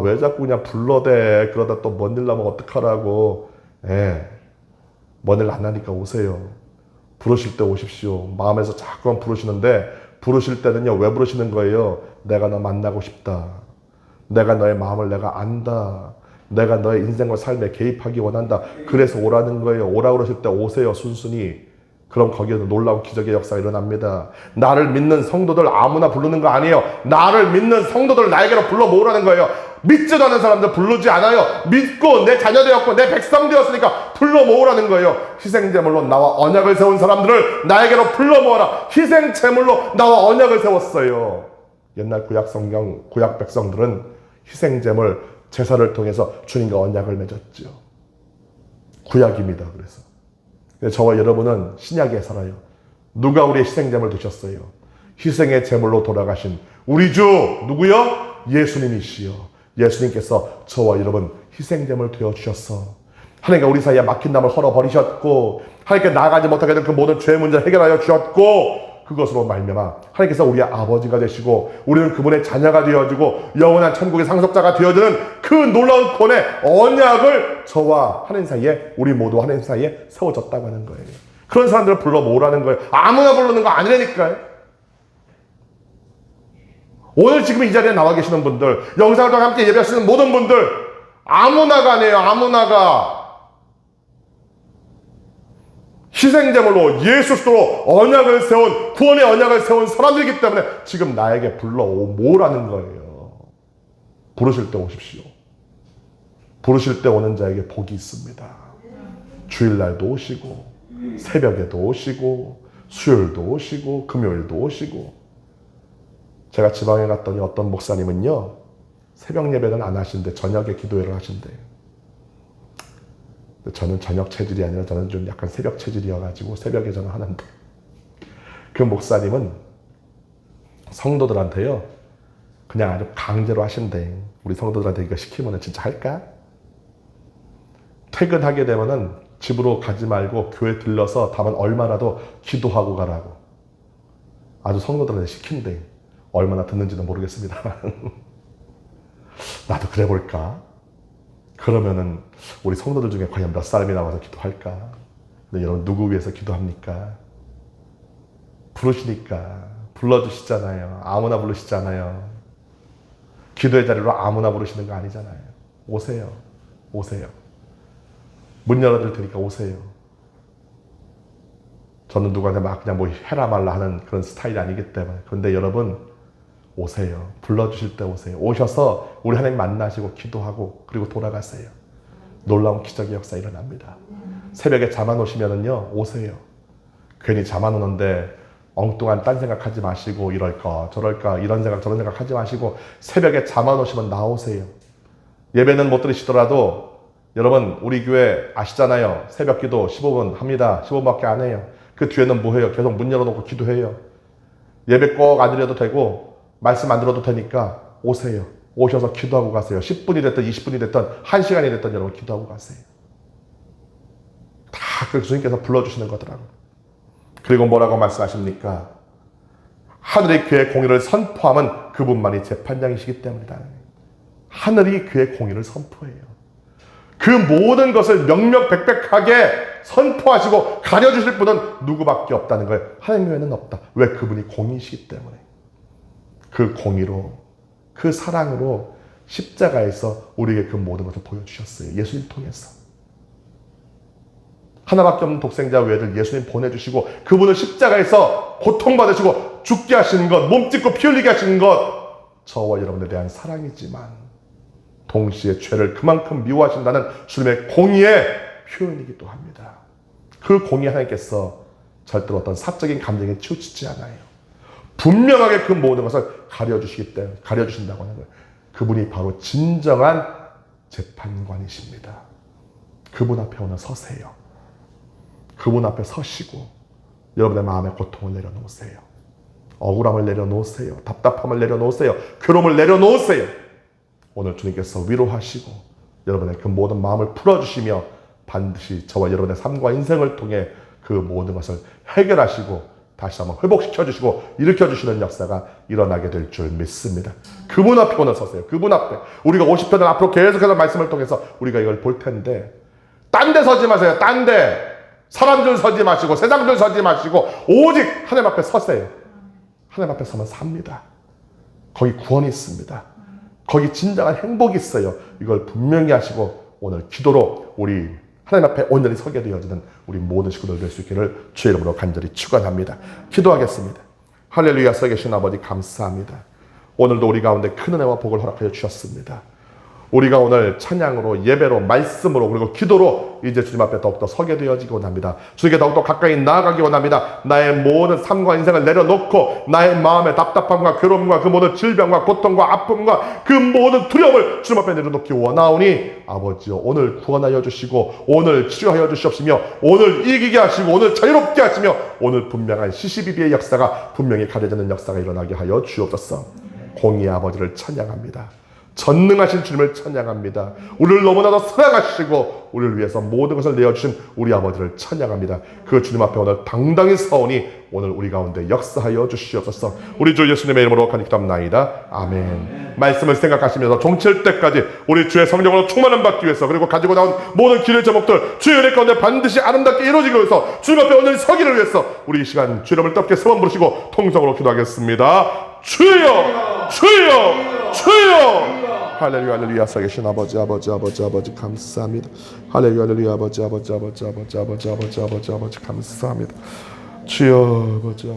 왜 자꾸 그냥 불러대. 그러다 또 뭔 일 나면 어떡하라고. 뭔 일 안 나니까 오세요. 부르실 때 오십시오. 마음에서 자꾸만 부르시는데 부르실 때는요. 왜 부르시는 거예요? 내가 너 만나고 싶다. 내가 너의 마음을 내가 안다. 내가 너의 인생과 삶에 개입하기 원한다. 그래서 오라는 거예요. 오라 그러실 때 오세요. 순순히. 그럼 거기에도 놀라운 기적의 역사가 일어납니다. 나를 믿는 성도들 아무나 부르는 거 아니에요. 나를 믿는 성도들 나에게로 불러 모으라는 거예요. 믿지도 않은 사람들 부르지 않아요. 믿고 내 자녀 되었고 내 백성 되었으니까 불러 모으라는 거예요. 희생제물로 나와 언약을 세운 사람들을 나에게로 불러 모아라. 희생제물로 나와 언약을 세웠어요. 옛날 구약 성경, 구약 백성들은 희생제물, 제사를 통해서 주님과 언약을 맺었죠. 구약입니다. 그래서 저와 여러분은 신약에 살아요. 누가 우리의 희생제물 되셨어요? 희생의 제물로 돌아가신 우리 주 누구요? 예수님이시요. 예수님께서 저와 여러분 희생제물 되어주셨어. 하나님께 우리 사이에 막힌 담을 헐어버리셨고 하나님께 나아가지 못하게 된 그 모든 죄의 문제를 해결하여 주셨고 그것으로 말미암아 하나님께서 우리의 아버지가 되시고 우리는 그분의 자녀가 되어지고 영원한 천국의 상속자가 되어지는 그 놀라운 구원의 언약을 저와 하나님 사이에 우리 모두 하나님 사이에 세워졌다고 하는 거예요. 그런 사람들을 불러 모으라는 거예요. 아무나 부르는 거 아니라니까요. 오늘 지금 이 자리에 나와 계시는 분들, 영상을 통해 함께 예배하시는 모든 분들 아무나가 아니에요. 아무나가. 희생제물로 예수 그리스도로 언약을 세운, 구원의 언약을 세운 사람들이기 때문에 지금 나에게 불러오라는 거예요. 부르실 때 오십시오. 부르실 때 오는 자에게 복이 있습니다. 주일날도 오시고, 새벽에도 오시고, 수요일도 오시고, 금요일도 오시고. 제가 지방에 갔더니 어떤 목사님은요, 새벽 예배는 안 하신대. 저녁에 기도회를 하신대요. 저는 저녁 체질이 아니라 저는 좀 약간 새벽 체질이어가지고 새벽에 저는 하는데, 그 목사님은 성도들한테요, 그냥 아주 강제로 하신대. 우리 성도들한테 이거 시키면 진짜 할까? 퇴근하게 되면은 집으로 가지 말고 교회 들러서 다만 얼마라도 기도하고 가라고 아주 성도들한테 시킨대. 얼마나 듣는지는 모르겠습니다만 나도 그래 볼까? 그러면은 우리 성도들 중에 과연 몇 사람이 나와서 기도할까? 근데 여러분, 누구 위해서 기도합니까? 부르시니까. 불러주시잖아요. 아무나 부르시잖아요. 기도의 자리로 아무나 부르시는 거 아니잖아요. 오세요. 오세요. 문 열어줄 테니까 오세요. 저는 누구한테 막 그냥 뭐 해라 말라 하는 그런 스타일이 아니기 때문에. 그런데 여러분, 오세요. 불러주실 때 오세요. 오셔서 우리 하나님 만나시고 기도하고 그리고 돌아가세요. 놀라운 기적의 역사 일어납니다. 새벽에 잠 안 오시면은요, 오세요. 괜히 잠 안 오는데 엉뚱한 딴 생각하지 마시고 이럴까 저럴까 이런 생각 저런 생각 하지 마시고 새벽에 잠 안 오시면 나오세요. 예배는 못 들으시더라도 여러분, 우리 교회 아시잖아요. 새벽 기도 15분 합니다. 15분밖에 안 해요. 그 뒤에는 뭐 해요? 계속 문 열어놓고 기도해요. 예배 꼭 안 드려도 되고 말씀 안 들어도 되니까 오세요. 오셔서 기도하고 가세요. 10분이 됐든 20분이 됐든 1시간이 됐든 여러분 기도하고 가세요. 다 그 주님께서 불러주시는 거더라고요. 그리고 뭐라고 말씀하십니까? 하늘이 그의 공의를 선포하면 그분만이 재판장이시기 때문이다. 하늘이 그의 공의를 선포해요. 그 모든 것을 명명백백하게 선포하시고 가려주실 분은 누구밖에 없다는 거예요. 하나님 외에는 없다. 왜? 그분이 공의시기 때문에. 그 공의로, 그 사랑으로 십자가에서 우리에게 그 모든 것을 보여주셨어요. 예수님 통해서. 하나밖에 없는 독생자 외아들 예수님 보내주시고 그분을 십자가에서 고통받으시고 죽게 하시는 것, 몸 찢고 피 흘리게 하시는 것, 저와 여러분에 대한 사랑이지만 동시에 죄를 그만큼 미워하신다는 주님의 공의의 표현이기도 합니다. 그 공의 하나님께서 절대로 어떤 사적인 감정에 치우치지 않아요. 분명하게 그 모든 것을 가려주시기 때문에, 가려주신다고 하는 거예요. 그분이 바로 진정한 재판관이십니다. 그분 앞에 오늘 서세요. 그분 앞에 서시고 여러분의 마음의 고통을 내려놓으세요. 억울함을 내려놓으세요. 답답함을 내려놓으세요. 괴로움을 내려놓으세요. 오늘 주님께서 위로하시고 여러분의 그 모든 마음을 풀어주시며 반드시 저와 여러분의 삶과 인생을 통해 그 모든 것을 해결하시고 다시 한번 회복시켜주시고 일으켜주시는 역사가 일어나게 될 줄 믿습니다. 그분 앞에 오늘 서세요. 그분 앞에. 우리가 50편을 앞으로 계속해서 말씀을 통해서 우리가 이걸 볼 텐데 딴 데 서지 마세요. 딴 데. 사람들 서지 마시고 세상들 서지 마시고 오직 하나님 앞에 서세요. 하나님 앞에 서면 삽니다. 거기 구원이 있습니다. 거기 진정한 행복이 있어요. 이걸 분명히 하시고 오늘 기도로 우리 하나님 앞에 온전히 서게 되어지는 우리 모든 식구들 될 수 있기를 주의 이름으로 간절히 축원합니다. 기도하겠습니다. 할렐루야. 서 계신 아버지 감사합니다. 오늘도 우리 가운데 큰 은혜와 복을 허락하여 주셨습니다. 우리가 오늘 찬양으로 예배로 말씀으로 그리고 기도로 이제 주님 앞에 더욱더 서게 되어지기 원합니다. 주님께 더욱더 가까이 나아가기 원합니다. 나의 모든 삶과 인생을 내려놓고 나의 마음의 답답함과 괴로움과 그 모든 질병과 고통과 아픔과 그 모든 두려움을 주님 앞에 내려놓기 원하오니 아버지여 오늘 구원하여 주시고 오늘 치료하여 주시옵시며 오늘 이기게 하시고 오늘 자유롭게 하시며 오늘 분명한 시시비비의 역사가 분명히 가려지는 역사가 일어나게 하여 주옵소서. 공의의 아버지를 찬양합니다. 전능하신 주님을 찬양합니다. 우리를 너무나도 사랑하시고 우리를 위해서 모든 것을 내어주신 우리 아버지를 찬양합니다. 그 주님 앞에 오늘 당당히 서오니 오늘 우리 가운데 역사하여 주시옵소서. 우리 주 예수님의 이름으로 간절히 기도합나이다. 아멘. 말씀을 생각하시면서 종칠 때까지 우리 주의 성령으로 충만함 받기 위해서 그리고 가지고 나온 모든 길의 제목들 주의 은혜 가운데 반드시 아름답게 이루어지기 위해서 주님 앞에 오늘 서기를 위해서 우리 이 시간 주의 이름을 뜨겁게 세번 부르시고 통성으로 기도하겠습니다. 주여 주여 주여 할렐루야 할렐루야 살아계신 아버지 감사합니다. 할렐루야 할렐루야 아버지 감사합니다. 주여 아버지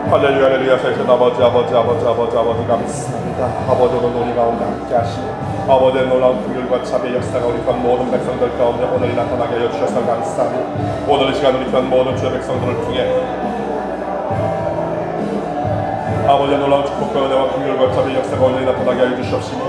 할렐루야 할렐루야 살신 아버지 감사합니다. 아버지 오늘 우리 가운데 함께 하시고 아버지의 놀라운 긍휼과 자비의 역사가 우리 편 모든 백성들 가운데 오늘이 나타나게 하여 주셔서 감사합니다. 오늘 이 시간 우리 편 모든 주의 백성들을 통해 아버지의 놀라운 축복과 은혜와 긍휼과 자비의 역사가 오늘이 나타나게 하여 주시옵시고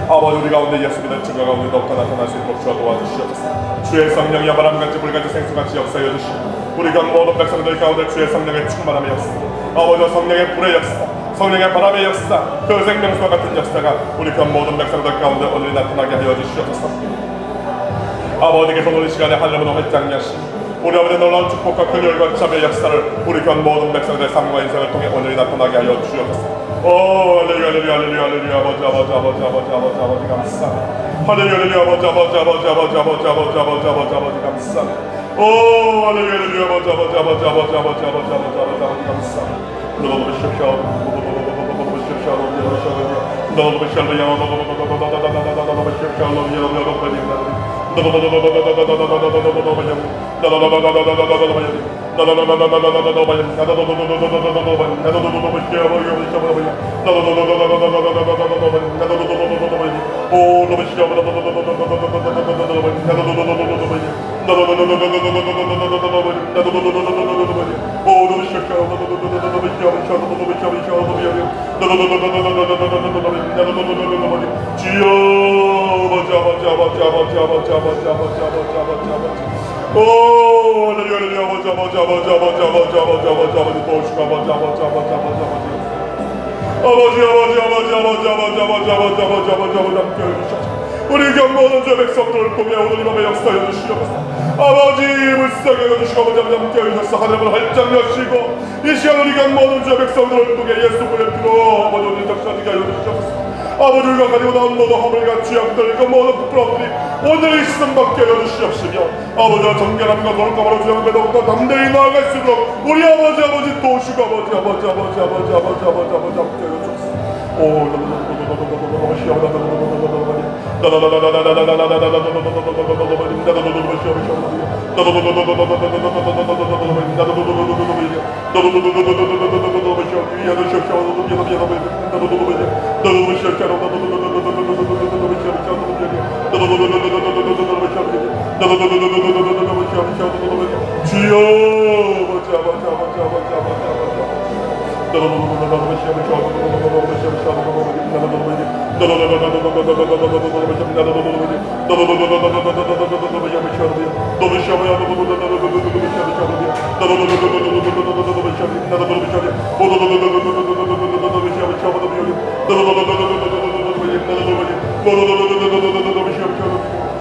아버지 우리 가운데 예수 믿는 증거가 오늘 더욱더 나타날 수 있도록 주여 도와주시옵소서. 주의 성령이여 바람같이 물같이 생수같이 역사하여 주시고 우리 경 모든 백성들 가운데 주의 성령의 충만함의 역사 아버지 성령의 불의 역사 성령의 바람의 역사 그 생명수와 같은 역사가 우리 경 모든 백성들 가운데 오늘 나타나게 하여 주시옵소서. 아버지께서 오늘 시간에 하늘문을 활짝 여시고 우리 아버지의 놀라운 축복과 긍휼과 자비의 역사를 우리 경 모든 백성들의 삶과 인생을 통해 오늘 나타나게 하여 주시옵소서. 오 할렐루야 아버지 감사합니다. 할렐루야 아버지 감사합니다. 오 할렐루야 아버지 감사합니다. 우리 경 모든 주 백성들을 통해 오늘 이 밤에 역사해 주시옵소서. 아버지 불쌍히 여겨주시고 아버지 함께 해주셔서 하늘을 활짝 여시고 이 시간 우리 경 모든 주 백성들을 통해 예수 보혈 피로 아버지 오늘 적시하게 하여 주시옵소서. 아버지 우리가 가지고 나온 모든 허물과 죄악들 그 모든 부끄러움들이 오늘 이 시선 받게 하여 주시옵시며 아버지와 정결함과 거룩함으로 주님께 더욱더 담대히 나아갈 수 있도록 우리 아버지 도우시고 아버지 함께 하여 주옵소서.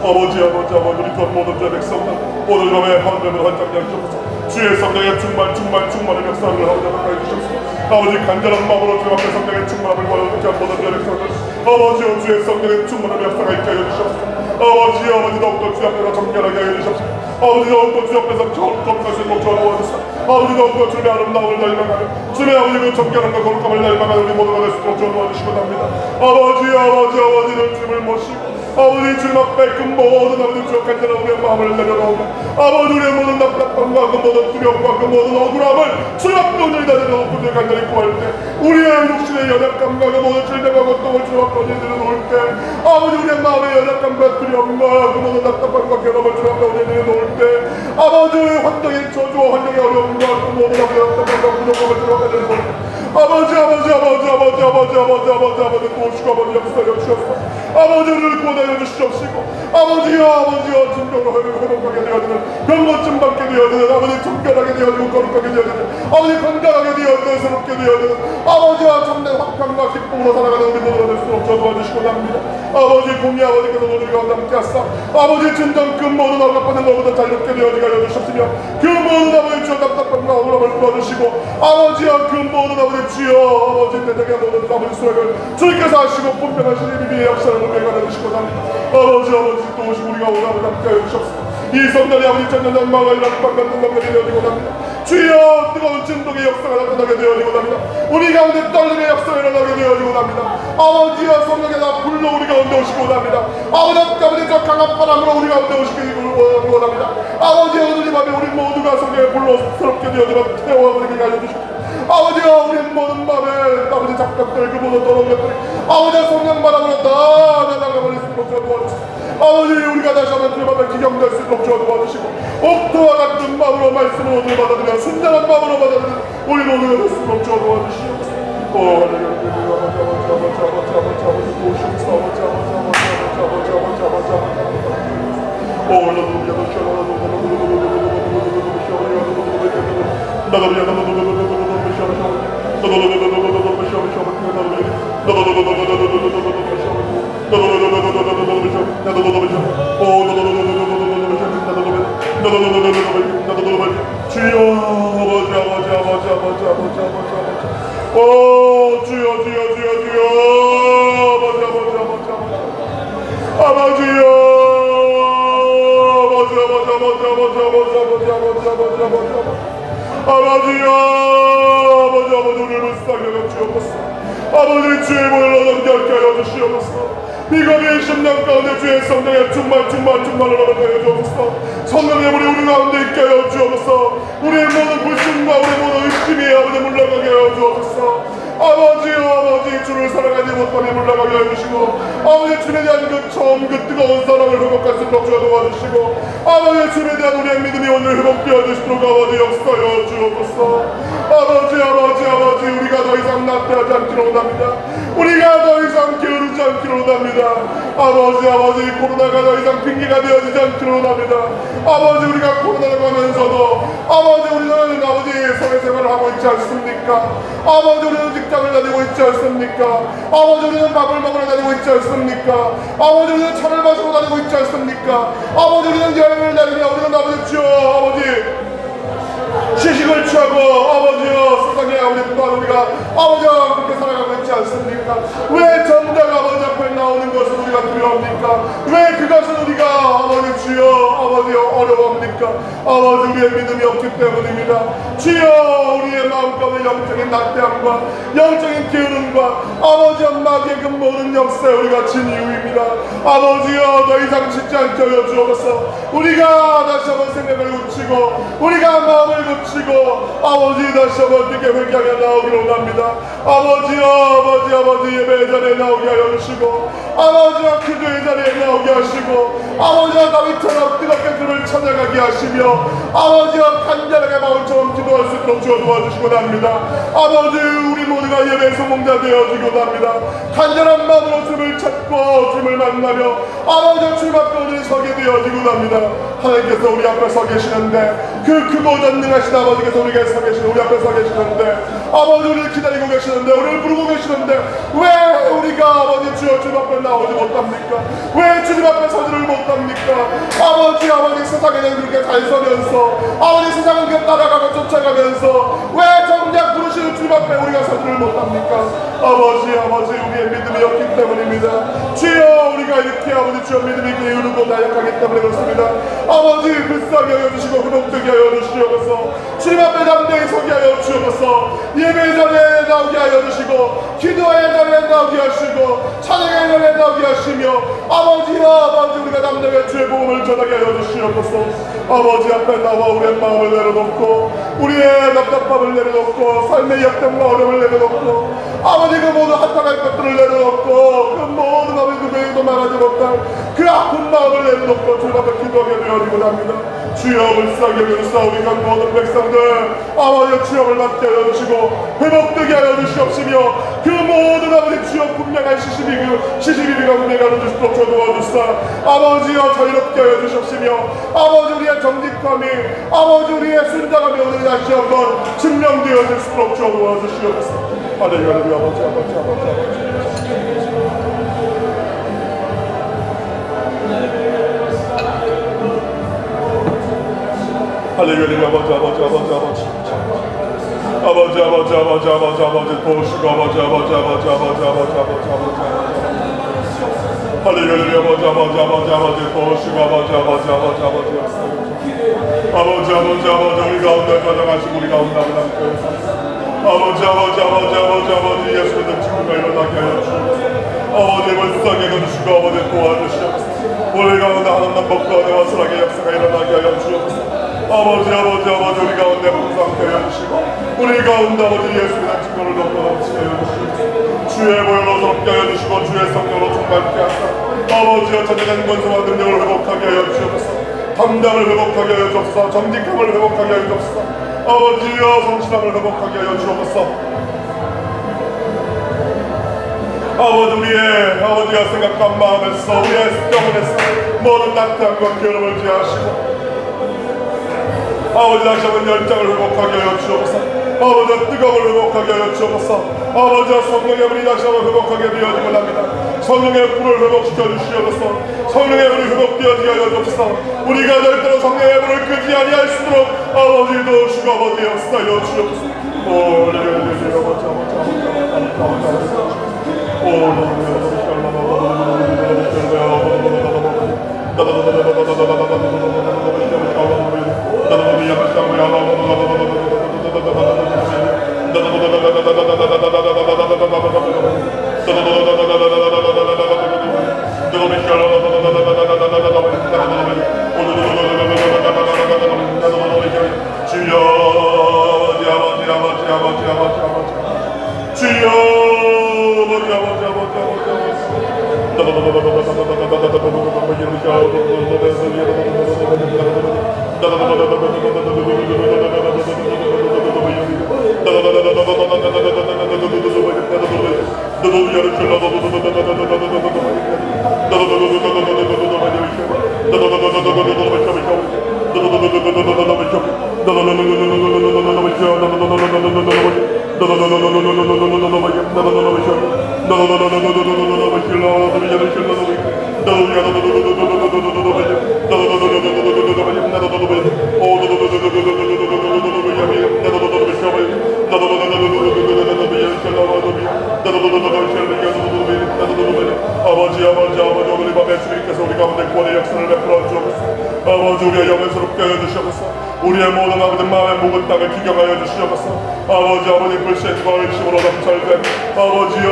아버지 우리 전 모든 주 백성들 오늘 밤에 하늘을 활짝 열주옵소서. 주의 성령의 충만의 역사를 하고자 해주셨소. 아버지 간절한 마음으로 주 앞에 성령의 충만함을 보여주지 않는 모든 주 백성들 아버지여 주의 성령의 충만함의 역사가 있게 해주셨소. 아버지 더욱더 주 앞에서 정결하게 해주셨소. 아버지 더욱더 주 앞에서 거룩한 것을 도와주소서. 아버지 더욱더 주의 아름다움을 날망하며 주의 아버지 그 정결함과 거룩함을 날망하는 우리 모두가 될 수 있도록 도와주시고 합니다. 아버지는 주님을 모시고 아버지 주님 앞에 그 모든 아버지 주여 간절한 우리의 마음을 내려놓으며 아버지 우리의 모든 답답함과 그 모든 두려움과 그 모든 억울함을 주님 앞에 오늘 다 내려놓고 주의 간절히 구할 때 우리의 육신의 연약감과 그 모든 질병과 고통을 주님 앞에 오늘 내려놓을 때 아버지 우리의 마음의 연약감과 두려움과 그 모든 답답함과 괴로움을 주님 앞에 오늘 내려놓을 때 아버지 우리의 환경의 저주와 환경의 어려움과 그 모든 아버지 답답함과 부족함을 주님 앞에 내려놓을 때 아버지 도우시고 아버지 역사하여 주셔서 아버지 우리를 구원하여 주시옵시고 아버지여 진정으로 회복하게 되어지는 그 병고침 받게 되어지는 아버지 정결하게 되어지고 거룩하게 되어지는 아버지 건강하게 되어지는 새롭게 되어지는 아버지와 참된 화평과 기쁨으로 살아가는 우리 모두가 될 수 없어 도와주시고 합니다. 아버지 공의 아버지께서 우리 가운데 함께 하사 아버지 진정 그 모든 언락받는 것보다 자유롭게 되어지게 하여 주셨으며 그 모든 아버지 주여 답답함과 억울함을 풀어주시고 아버지와 그 모든 아버지 주여 아버지 대적의 모든 아버지 수락을 주님께서 하시고 분명하신 비비의 역사를 분명히 주시고 합니다. 아버지 또 오시고 우리가 오늘 아버지 함께 하여 주셨습니다. 이 성전이 아버지 전전전 망을 이라는 받는 남게 되어지고 합니다. 주여 뜨거운 진동의 역사가 나타나게 되어지고 합니다. 우리 가운데 떨림의 역사가 일어나게 되어지고 합니다. 아버지와 성령에다 불로 우리 가운데 오시고 합니다. 아버지 저 강한 바람으로 우리 가운데 오시고 합니다. 아버지 오늘 이 밤에 우리 모두가 성령의 불로 새롭게 되어지고 태워버리게 하여 주시고 아버지와 우리 모든 밤에 아버지 잡것들 그 모든 더러운 것들이 아버지 성령 바람으로 다 날아가버릴 수 있도록 도와주시고 아버지 우리가 다시 한번 주님 앞에 기경될 수 있도록 도와주시고 옥토와 같은 마음으로 말씀을 오늘 받아들여 순전한 마음으로 받아들여 우리 모두가 될 수 있도록 도와주시옵소서. 아버지 우리를 불쌍히 여겨주옵소서. 아버지 주의 보혈로 넘겨게 하여 주시옵소서. 비겁의 심령 가운데 주의 성령의 충만을 허락하여 주옵소서. 성령의 물이 우리 가운데 있게 하여 주옵소서. 우리의 모든 불신과 우리의 모든 의심이 아버지 물러가게 하여 주옵소서. 아버지 주를 사랑하지 못함이 물러가게 하여 주시고 아버지 주에 대한 그 처음 그 뜨거운 사랑을 회복할 수 있도록 도와주시고 아버지 주에 대한 우리의 믿음이 오늘 회복되어 주시도록 아버지 역사여 주옵소서. 아버지 우리가 더 이상 낙태하지 않기로 원합니다. 우리가 더 이상 게으르지 않기로 원합니다. 아버지 코로나가 더 이상 핑계가 되어지지 않기로 원합니다. 아버지 우리가 코로나라고 하면서도 아버지 우리는 아버지 사회생활을 하고 있지 않습니까? 아버지 우리는 직장을 다니고 있지 않습니까? 아버지 우리는 밥을 먹으러 다니고 있지 않습니까? 아버지 우리는 차를 마시고 다니고 있지 않습니까? 아버지 우리는 여행을 다니며 우리는 아버지 주여 아버지 시식을 취하고 아버지여 세상에 아버지 또한 우리가 아버지와 함께 살아가고 있지 않습니까? 왜 정작 아버지 앞에 나오는 것은 우리가 두려웁니까? 왜 그것은 우리가 아버지 주여 아버지 어려워합니까? 아버지 우리의 믿음이 없기 때문입니다. 주여 우리의 마음가운데 영적인 낙태함과 영적인 게으름과 아버지와 마귀의 그 모든 역사에 우리가 진 이유입니다. 아버지여 더 이상 짓지 않게 하여 주옵소서. 우리가 다시 한번 생각을 고치고 우리가 마음을 고치고 아버지 다시 한번 그게 회개하며 나오기를 원합니다. 아버지 예배 자리에 나오게 하여 주시고 아버지와 기도의 자리에 나오게 하시고 아버지와 다윗처럼 뜨겁게 주를 찬양하게 하시며 아버지와 간절하게 마음처럼 기도할 수 있도록 주어 도와주시고 합니다. 아버지 우리 모두가 예배 소몽자 되어지고 합니다. 간절한 마음으로 주를 찾고 주를 만나며 아버지와 주님 앞에 우리 서게 되어지고 합니다. 하나님께서 우리 앞에 서 계시는데 그 크고 전능하신 아버지께서 우리 서 계시는 우리 앞에 서 계시는데 아버지 우리를 기다리고 계시는데 우리를 부르고 계시는데 왜 우리가 아버지 주여 주님 앞에 나오지 못합니까? 왜 주님 앞에 서지를 못합니까? 아버지 세상에는 그렇게 잘 서면서 아버지 세상은 그렇게 따라가고 쫓아가면서 왜 정작 부르시는 주님 앞에 우리가 서지를 못합니까? 아버지 우리의 믿음이 없기 때문입니다. 주여 우리가 이렇게 아버지 주여 믿음이 게으르고 나약하기 때문에 그렇습니다. 아버지 불쌍히 하여 주시고 구독되게 하여 주시옵소서. 주님 앞에 담대히 서게 하여 주옵소서. 예배 자리에 나오게 하여 주시고 기도의 자리에 나오게 하시고 찬양의 자리에 나오게 하시며 아버지 우리가 담대히 주의 복음을 전하게 하여 주시옵소서. 아버지 앞에 나와 우리의 마음을 내려놓고 우리의 답답함을 내려놓고 삶의 역경과 어려움을 내려놓고 아버지 그 모든 한탄할 것들을 내려놓고 그 모든 아버지 누구에게도 말하지 못할 그 아픈 마음을 내려놓고 주님 앞에 기도하게 되어지고 합니다. 주여 불쌍히 여겨주사 우리 간 모든 백성들 아버지의 주역을 맡게 하여 주시고 회복되게 하여 주시옵시며 그 모든 아버지 주역 분명한 시시비비가 분명하여 주시도록 도와주사 아버지여 자유롭게 하여 주시옵시며 아버지 우리의 정직함이 아버지 우리의 순장함이 오늘 다시 한번 증명되어 줄 수 있도록 도와주시옵소서. 할렐루야. 아버지 할렐루야. 아버지 도우시고 아버지 할렐루야. 아버지 도우시고 아버지 우리 가운데 가정하시고 우리 가운데 아버지 예수 믿는 친구가 일어나게 하여 주시옵소서. 아버지 불쌍히 여겨주시고 아버지 도와주시옵소서. 우리 가운데 하나님 먹고 하는 화술하게 역사가 일어나게 하여 주옵소서. 아버지 우리 가운데 풍성하게 하여 주시고 우리 가운데 아버지 예수 믿는 친구를 넘치게 하여 주시옵소서. 주의 보혈로 더럽게 하여 주시고 주의 성령으로 충만케 하사 아버지여 전해진 권세와 능력을 회복하게 하여 주옵소서. 담당을 회복하게 하여 주옵소서. 정직함을 회복하게 하여 주옵소서. 아버지여 성실함을 회복하게 하여 주옵소서. 아버지 우리의 아버지가 생각한 마음에서 우리의 영혼에서 모든 나태함과 괴로움을 제하시고 아버지 다시 한번 열정을 회복하게 하여 주옵소서. 아버지 뜨거움을 회복하게 하여 주옵소서. 아버지 성령의 불이 다시 한번 회복하게 되어지고 합니다. 성령의 불을 회복시켜 주시옵소서. 성령의 불이 회복되어지게 하여 주옵소서. 우리가 절대로 성령의 불을 끄지 아니할 수 있도록 아버지도 주가 아버지 역사하여 주옵소서. 오늘 밤에 주님께서 우리 가운데 구원의 역사를 베풀어 주옵소서. 아버지 우리의 영광스럽게 하여 주시옵소서. 우리의 모든 아버지 마음의 묵은 땅을 기경하여 주시옵소서. 아버지 불신과 의심으로 넘쳐된 아버지여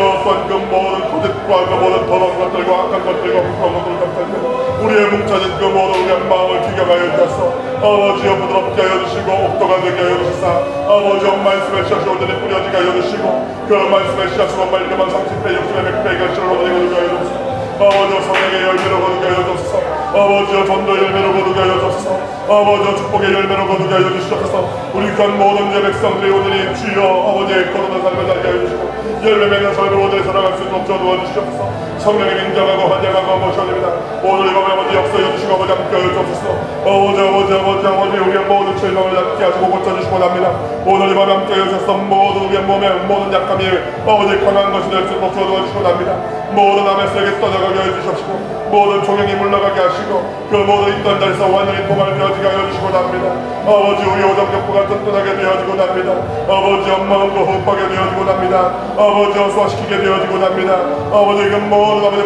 그 모든 거짓과 그 모든 더러운 것들과 악한 것들과 불평한 것들을 넘쳐된 우리의 뭉쳐진 그 모든 우리의 마음을 기경하여 주셔서 아버지여 부드럽게 하여 주시고 옥도가 되게 하여 주시사 아버지여 말씀의 씨앗이 온전히 뿌려지게 하여 주시고 그 말씀의 씨앗으로 말끔한 30배 60배 100배 결실을 얻게 하여 주시옵소서. 아버지여 성령의 열매로 거두게 하여 주옵소서. 아버지여 전도의 열매로 거두게 하여 주옵소서. 아버지여 축복의 열매로 거두게 하여 주시옵소서. 우리 간 모든 제 백성들이 오늘이 주여 아버지의 거룩한 삶을 살게 하여 주시고 열매 맺는 삶을 오늘에 살아갈 수 있도록 도와주시옵소서. 성령의 굉장하고 환장하고 모셔집니다. 오늘 이 밤에 아버지 역사해 주시고 아버지 함께 하여 주옵소서. 아버지 우리의 모든 절망을 낫게 하시고 고쳐주시고 합니다. 오늘 이 밤에 함께 하여 주셔서 모든 우리의 몸에 모든 약함이 아버지 강한 것이 될 수 있도록 도와주시고 합니다. 모든 아베스에게 떠나가게 하여 주시옵시고 모든 종영이 물러가게 하시고 그 모든 있던 자리에서 완전히 도말되어지게 하여 주시고 합니다. 아버지 우리 오정격부가 튼튼하게 되어지고 합니다. 아버지 엄마음도 호흡하게 되어지고 합니다. 아버지 소화시키게 되어지고 합니다. 아버지 그 모든 아버지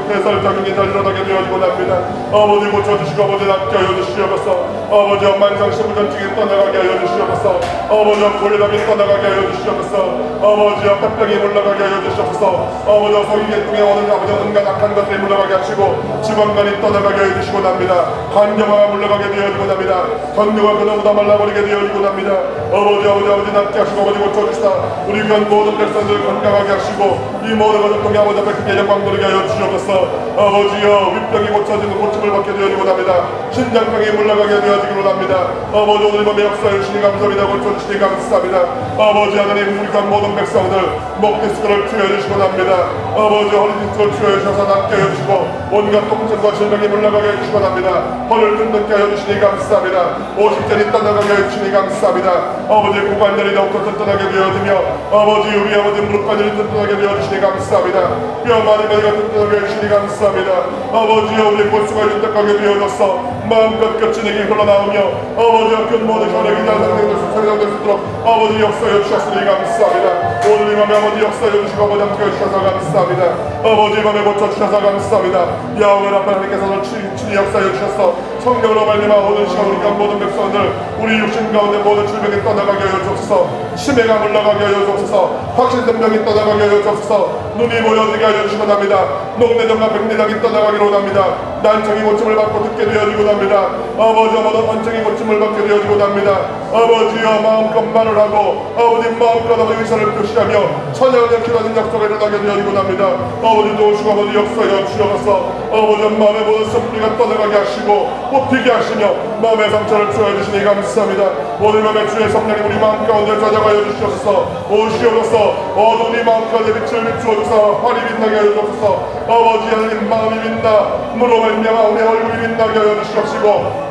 배설작용이 잘 일어나게 되어지고 합니다. 아버지 고쳐주시고 아버지 낫게 하여 주시옵소서. 아버지 만상시부전증이 떠나가게 하여 주시옵소서. 아버지 고혈압이 떠나가게 하여 주시옵소서. 아버지 폐병이 물러가게 하여 주시옵소서. 아버지 소위계통에 오는 아버지 온갖 악한 것들이 물러가게 하시고 지방간이 떠나가게 하여 주시고 합니다. 간경화가 물러가게 되어지고 합니다. 전경화 그놈보다 말라버리게 되어지고 합니다. 아버지 낫게 하시고 아버지 고쳐주시다 우리 간 모든 백성들 건강하게 하시고 이 모든 것을 통해 아버지 앞에 크게 영광 영광 돌리게 하여 주옵소서. 아버지여 윗병이 고쳐지는 고침을 받게 되어지고 합니다. 심장병이 물러가게 되어지기로 합니다. 아버지 오늘 밤에 역사해 주시니 감사합니다. 고쳐주시니 감사합니다. 아버지 하나님 우리 모든 백성들 목디스크를 투여해 주시고 합니다. 아버지 허리디스크를 투여해 주셔서 낫게 하여 주시고 온갖 통증과 질병이 물러가게 해 주시고 합니다. 허를 든든게 하여 주시니 감사합니다. 50절이 떠나가게 해 주시니 감사합니다. 아버지 고관절이 더욱더 튼튼하게 되어지며 아버지 우리 아버지 무릎관절이 튼튼하게 되어주시니 감사합니다. 뼈 마디마디가 튼튼하게 해주시니 감사합니다. 아버지여 우리 골수가 윤택하게 되어져서 마음껏 끝지내기 흘러나오며 아버지여 그 모든 혈액이 다 생성될 수 있도록 아버지 역사해 주셨으니 감사합니다. 오늘 이 밤에 아버지 역사해 주시고 아버지 함께 해주셔서 감사합니다. 아버지 이 밤에 고쳐주셔서 감사합니다. 야훼 라파 하나님께서는 친히 역사해 주셔서 성령으로 말미암아 오늘 시간 우리 모든 백성들 우리 육신 가운데 모든 질병이 떠나가게 하여 주옵소서. 치매가 물러가게 하여 주옵소서. 확신된 병이 떠나가게 하여 주옵소서. 눈이 보여지게 하여 주시고 합니다. 녹내정과 백내장이 떠나가기로 합니다. 난청이 고침을 받고 듣게 되어지고 합니다. 아버지 모든 환청이 고침을 받게 되어지고 합니다. 아버지여 마음껏 말을 하고 아버지 마음껏 아버지 의사를 표시하며 찬양을 기도하는 역사가 일어나게 되어지고 합니다. 아버지 도우시고 아버지 역사여 주셔서 아버지 마음의 모든 섭리가 떠나가게 하시고 뽑히게 하시며 마음의 상처를 주어 주시니 감사합니다. 오늘 밤에 주의 성령이 우리 마음 가운데 찾아가여 주시옵소서. 오시옵소서. 어둠이 마음 가운데 빛을 비추어주사 활이 빛나게 하여 주옵소서. 아버지 하나님 마음이 빛나 무로 말미암아 우리 얼굴이 빛나게 하여 주시옵시고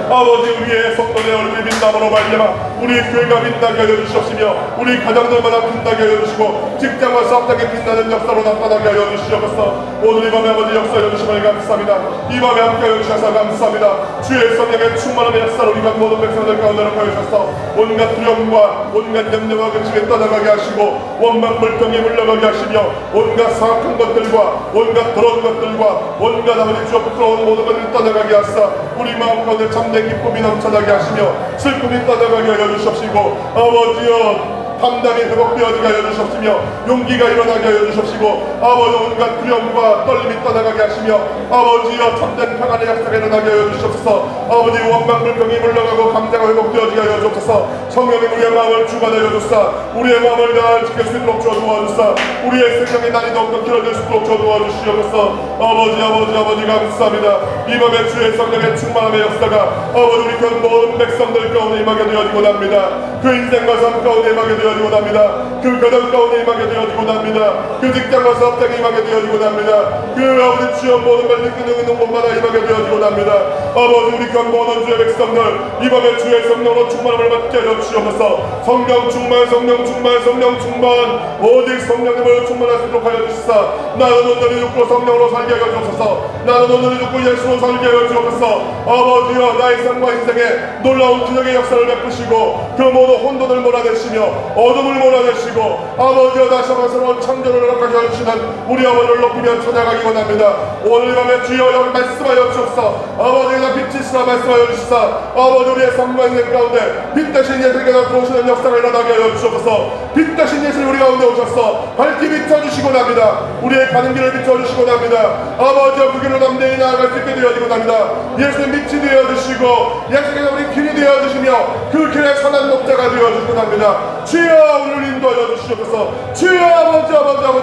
아버지 우리의 성도의 얼굴이 빛남으로 말미암아 우리 교회가 빛나게 하여 주시옵시며 우리 가정들마다 빛나게 하여 주시고 직장과 사업장에 빛나는 역사로 나타나게 하여 주시옵소서. 오늘 이 밤에 아버지 역사해 주시면 감사합니다. 이 밤에 함께 하여 주셔서 감사합니다. 주의 성령의 충만한 역사로 우리가 모든 백성들 가운데 하여 주셔서 온갖 두려움과 온갖 염려와 근심이 떠나가게 하시고 원망 물병이 물러가게 하시며 온갖 사악한 것들과 온갖 더러운 것들과 온갖 아버지 주여 부끄러운 모든 것들이 떠나가게 하사 우리 마음 가운데 참된 기쁨이 넘쳐나게 하시며 슬픔이 떠나가게 하여 주시옵시고 아버지여 담담히 회복되어지게 하여 주시옵시며 용기가 일어나게 하여 주시옵시고 아버지 온갖 두려움과 떨림이 떠나가게 하시며 아버지여 참된 평안의 역사가 일어나게 하여 주시옵소서. 아버지 원망불평이 물러가고 감자가 회복되어지게 하여 주옵소서. 성령님 우리의 마음을 주관하여 주사 우리의 마음을 잘 지킬 수 있도록 도와주사 우리의 생명의 날이 더욱더 길어질 수 있도록 도와주시옵소서. 아버지 감사합니다. 이 밤에 주의 성령의 충만함의 역사가 아버지 우리 그 모든 백성들 가운데 임하게 되어지고 합니다. 그 인생과 삶 가운데 임하게 되어지고 합니다. 그 가정 가운데 임하게 되어지고 합니다. 그 직장과 사업장에 임하게 되어지고 합니다. 그 아버지 주여 모든 말들 끊는 곳마다 임하게 되어지고 합니다. 아버지 우리 그 모든 주의 백성들 이 밤에 주의 성령으로 충만함을 받게 하여 주시옵소서. 성령 충만 오직 성령님을 충만할 수 있도록 하여 주시사 나는 온전히 죽고 성령으로 살게 하여 주옵소서. 나는 온전히 죽고 예수로 살게 하여 주옵소서. 아버지여 나의 삶과 인생에 놀라운 기적의 역사를 베푸시고 그 모든 혼돈을 몰아내시며 어둠을 몰아내시고 아버지여 다시 한번 새로운 창조를 허락하게 하시는 우리 아버지를 높이며 찬양하기 원합니다. 오늘 밤에 주여 여기 말씀하여 주옵소서. 아버지가 빛이시라 말씀하여 주시사 아버지 우리의 삶과 인생 가운데 빛 대신 예수께서 들어오시는 역사가 일어나게 하여 주옵소서. 빛 대신 예수님 우리 가운데 오셔서 밝히 비춰주시고 납니다. 우리의 가는 길을 비춰주시고 납니다. 아버지여 그 길을 담대히 나아갈 수 있게 되어지고 납니다. 예수님 빛이 되어주시고 예수께서 우리 길이 되어주시며 그 길의 선한 목자가 되어주시고 납니다. 주여 우리를 인도하여 주시옵소서. 주여 아버지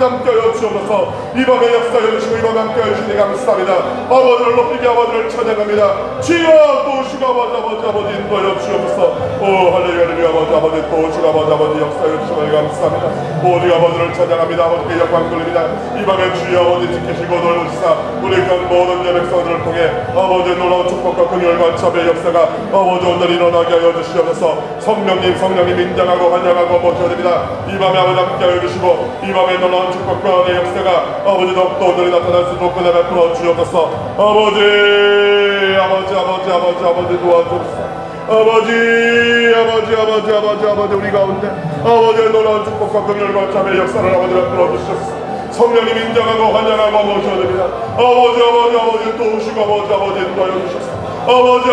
함께 하여 주옵소서. 이 밤에 역사하여 주시고 이 밤에 함께 하여 주시니 감사합니다. 아버지를 높이게 아버지를 찬양합니다. 주여 또 오시고 아버지 인도하여 주옵소서. 오 할렐루야 아버지 또 오시고 아버지 역사하여 주시니 감사합니다. 오직 아버지를 찬양합니다. 아버지께 영광 돌립니다. 이 밤에 주여 아버지 지키시고 돌보시사 우리 그 모든 백성들을 통해 아버지 놀라운 축복과 긍휼과 참의 역사가 아버지 오늘 일어나게 하여 주시옵소서. 성령님 인정하고 환영하고 모셔드립니다. 이 밤에 아버지 함께 하여 주시고 이 밤에 놀라운 축복과 은혜의 역사가 아버지 더욱더 오늘이 나타날 수 있도록 그날 베풀어 주옵소서. 아버지 도와주옵소서. 아버지 우리 가운데 아버지의 놀라운 축복과 긍휼과 참의 역사를 아버지 베풀어 주시옵소서. 성령님 인정하고 환영하고 모셔드립니다. 아버지 또 오시고 아버지 인도하여 주셨소. 아버지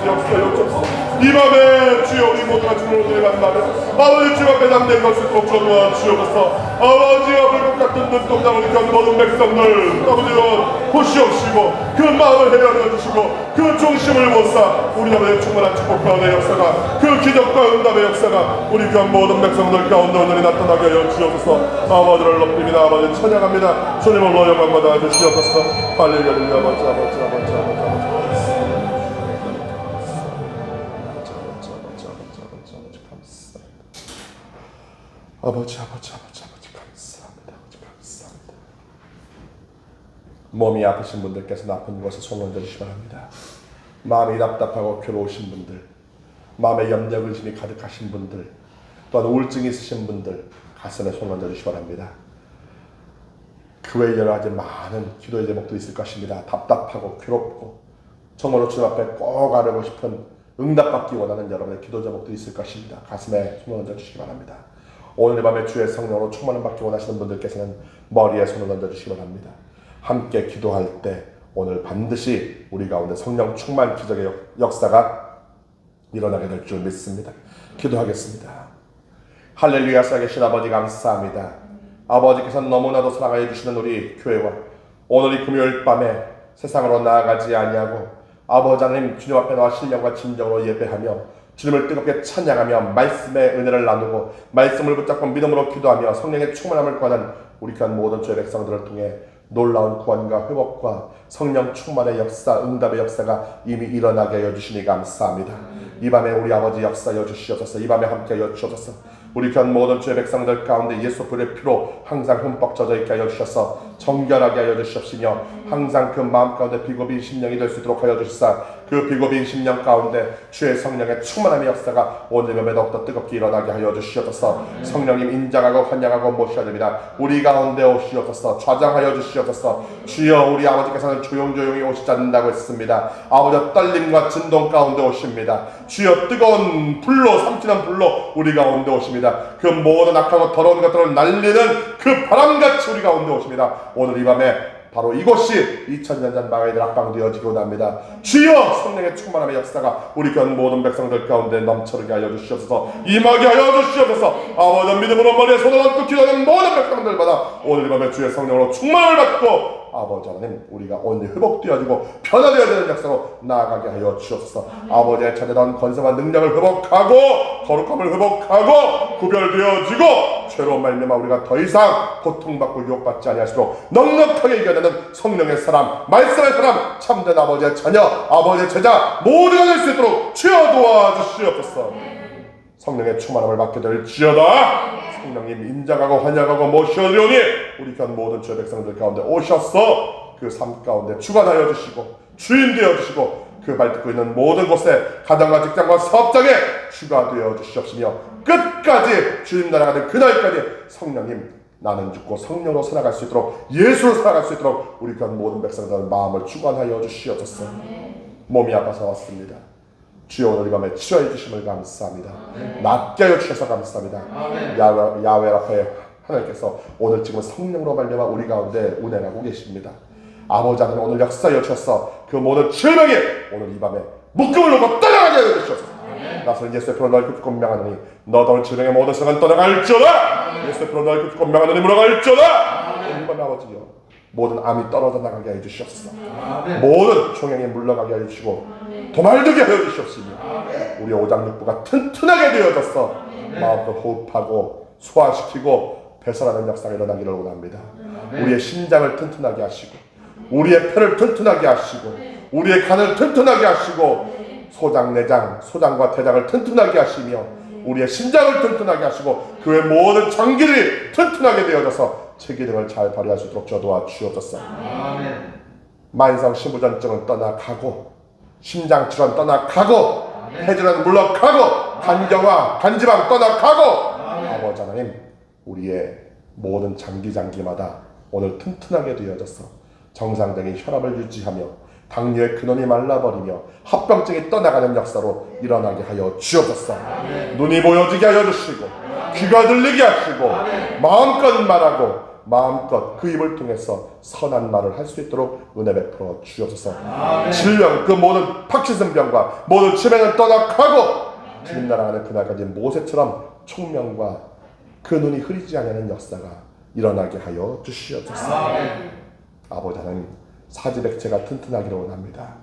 역사여 주옵소서. 이 밤에 주여 우리 모두가 주님을 오늘 만나며 아버지 주 앞에 담는 것을 꼭 전도하 주옵소서. 아버지와 불꽃 같은 눈동자 우리 전 모든 백성들 아버지와 보시옵시고 그 마음을 헤아려 주시고 그 중심을 못사 우리 아버지의 충만한 축복 가운데 역사가 그 기적과 응답의 역사가 우리 귀한 모든 백성들 가운데 오늘이 나타나게 하여 주옵소서. 아버지를 높입니다. 아버지 찬양합니다. 주님을 영광 받아 주시옵소서. 할렐루야. 아버지 감사합니다. 감사합니다. 몸이 아프신 분들께서는 아픈 곳에 손을 얹어주시기 바랍니다. 마음이 답답하고 괴로우신 분들, 마음에 염려 근심이 가득하신 분들, 또한 우울증이 있으신 분들 가슴에 손을 얹어주시기 바랍니다. 그 외에 여러 가지 많은 기도의 제목도 있을 것입니다. 답답하고 괴롭고 정말로 주님 앞에 꼭 아뢰고 싶은 응답받기 원하는 여러분의 기도 제목도 있을 것입니다. 가슴에 손을 얹어주시기 바랍니다. 오늘 이 밤에 주의 성령으로 충만을 받기 원하시는 분들께서는 머리에 손을 얹어주시기 바랍니다. 함께 기도할 때 오늘 반드시 우리 가운데 성령 충만 기적의 역사가 일어나게 될 줄 믿습니다. 기도하겠습니다. 할렐루야. 살아계신 아버지 감사합니다. 아버지께서는 너무나도 사랑하여 주시는 우리 교회와 오늘 이 금요일 밤에 세상으로 나아가지 아니하고 아버지 하나님 주님 앞에 나와 신령과 진정으로 예배하며 주님을 뜨겁게 찬양하며 말씀의 은혜를 나누고 말씀을 붙잡고 믿음으로 기도하며 성령의 충만함을 구하는 우리 귀한 모든 주의 백성들을 통해 놀라운 구원과 회복과 성령 충만의 역사, 응답의 역사가 이미 일어나게 하여 주시니 감사합니다. 이 밤에 우리 아버지 역사하여 주시옵소서. 이 밤에 함께하여 주옵소서. 우리 귀한 모든 주의 백성들 가운데 예수 그리스도의 피로 항상 흠뻑 젖어 있게 하여 주셔서 정결하게 하여 주시옵시며 항상 그 마음 가운데 비고비인 심령이 될 수 있도록 하여 주시사 그 비고비인 심령 가운데 주의 성령의 충만함의 역사가 오늘 밤에 더욱더 뜨겁게 일어나게 하여 주시옵소서. 성령님 인정하고 환영하고 모셔야 됩니다. 우리 가운데 오시옵소서. 좌장하여 주시옵소서. 주여 우리 아버지께서는 조용조용히 오시지 않는다고 했습니다. 아버지 떨림과 진동 가운데 오십니다. 주여 뜨거운 불로 삼키는 불로 우리 가운데 오십니다. 그 모든 악하고 더러운 것들을 날리는 그 바람같이 우리 가운데 오십니다. 오늘 이 밤에 바로 이곳이 2000년 전 망하게 될 앞방 되어지고 납니다. 주여 성령의 충만함의 역사가 우리 귀한 모든 백성들 가운데 넘쳐르게 하여 주시옵소서. 임하게 하여 주시옵소서. 아버지 믿음으로 머리에 손을 얹고 기도하는 모든 백성들마다 오늘 이 밤에 주의 성령으로 충만을 받고 아버지 하나님 우리가 오늘 회복되어지고 변화되어야 되는 역사로 나아가게 하여 주옵소서. 아버지의 찾아다온 건성한 능력을 회복하고 거룩함을 회복하고 구별되어지고 죄로 말미암아 우리가 더 이상 고통받고 유혹받지 아니하시도록 넉넉하게 이겨내는 성령의 사람, 말씀의 사람, 참된 아버지의 자녀, 아버지의 제자 모두가 될 수 있도록 주여 도와주시옵소서. 성령의 충만함을 받게 될지어다. 성령님 인정하고 환영하고 모셔드리오니 우리 귀한 모든 주의 백성들 가운데 오셔서 그 삶 가운데 주관하여 주시고 주인 되어 주시고 그 말 듣고 있는 모든 곳에 가정과 직장과 사업장에 주가 되어 주시옵시며 끝까지 주님 나라가는 그날까지 성령님 나는 죽고 성령으로 살아갈 수 있도록 예수로 살아갈 수 있도록 우리 귀한 모든 백성들 마음을 주관하여 주시옵소서. 몸이 아파서 왔습니다. 주여 오늘 이 밤에 치료해 주심을 감사합니다. 낫게 하여 주셔서 감사합니다. 야훼 앞에 하나님께서 오늘 지금 성령으로 말미암아 우리 가운데 운행하고 계십니다. 아버지 하나님 오늘 역사하여 주셔서 그 모든 질병이 오늘 이 밤에 묶음을 놓고 떠나가게 하여 주셔서 나서는 예수의 피로 너희 굽고 명하노니 너더러 질병의 모든 성은 떠나갈지어다. 예수의 피로 너희 굽고 명하노니 물러갈지어다. 오늘 이 밤에 아버지여 모든 암이 떨어져 나가게 하여 주시옵소서. 모든 종양이 물러가게 하여 주시고 도말되게 하여 주시옵시며 우리 오장육부가 튼튼하게 되어져서 마음껏 호흡하고 소화시키고 배설하는 역사가 일어나기를 원합니다. 우리의 심장을 튼튼하게 하시고 우리의 폐를 튼튼하게 하시고 우리의 간을 튼튼하게 하시고 소장, 내장, 소장과 대장을 튼튼하게 하시며 우리의 심장을 튼튼하게 하시고 그 외 모든 장기들이 튼튼하게 되어져서 체기능을 잘 발휘할 수 있도록 저도와 주옵소서. 만성 신부전증은 떠나가고 심장질환 떠나가고 폐질환 물러가고 간경화, 간지방 떠나가고 아버지 하나님 우리의 모든 장기마다 오늘 튼튼하게 되어져서 정상적인 혈압을 유지하며 당뇨의 근원이 말라버리며 합병증이 떠나가는 역사로 일어나게 하여 주옵소서. 눈이 보여지게 하여 주시고 귀가 들리게 하시고 마음껏 말하고 마음껏 그 입을 통해서 선한 말을 할 수 있도록 은혜 베풀어 주옵소서. 질병, 그 모든 파킨슨병과 모든 치매는 떠나가고 주님 나라 안에 그날까지 모세처럼 총명과 그 눈이 흐리지 않는 역사가 일어나게 하여 주시옵소서. 아버지 하나님, 사지백체가 튼튼하기를 원합니다.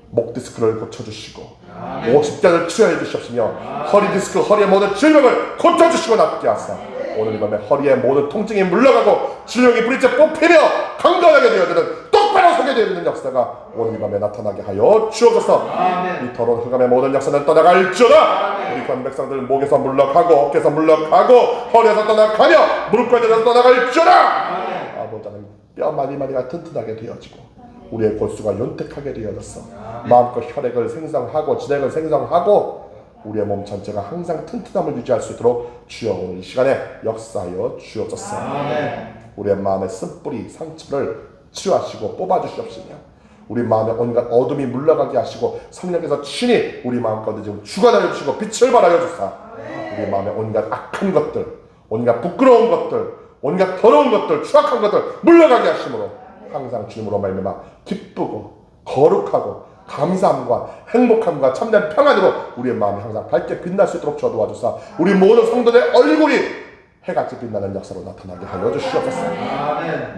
목 디스크를 고쳐주시고 십자를 치료해 주시옵시며 허리 디스크, 허리의 모든 질병을 고쳐주시고 낫게 하사 오늘 이 밤에 허리의 모든 통증이 물러가고 질병이 부리째 뽑히며 강건하게 되어지는 똑바로 서게 되어지는 역사가 오늘 이 밤에 나타나게 하여 주옵소서. 이 더러운 흑암의 모든 역사는 떠나갈지어다. 우리 관 백성들 목에서 물러가고 어깨에서 물러가고 허리에서 떠나가며 무릎까지서 떠나갈지어다. 아버지 하나님, 뼈 마디마디가 튼튼하게 되어지고 우리의 골수가 윤택하게 되어졌어. 마음껏 혈액을 생성하고 지액을 생성하고 우리의 몸 전체가 항상 튼튼함을 유지할 수 있도록 주여 오늘 이 시간에 역사하여 주옵소서. 우리의 마음의 쓴뿌리 상처를 치유하시고 뽑아주시옵시며 우리 마음에 온갖 어둠이 물러가게 하시고 성령께서 친히 우리 마음 가운데 지금 주관하여 주시고 빛을 발하여 주사 우리 마음에 온갖 악한 것들, 온갖 부끄러운 것들, 온갖 더러운 것들, 추악한 것들 물러가게 하심으로 항상 주님으로 말미암아 기쁘고 거룩하고 감사함과 행복함과 참된 평안으로 우리의 마음이 항상 밝게 빛날 수 있도록 도와주사 우리 모든 성도들의 얼굴이 해같이 빛나는 역사로 나타나게 하여 주시옵소서.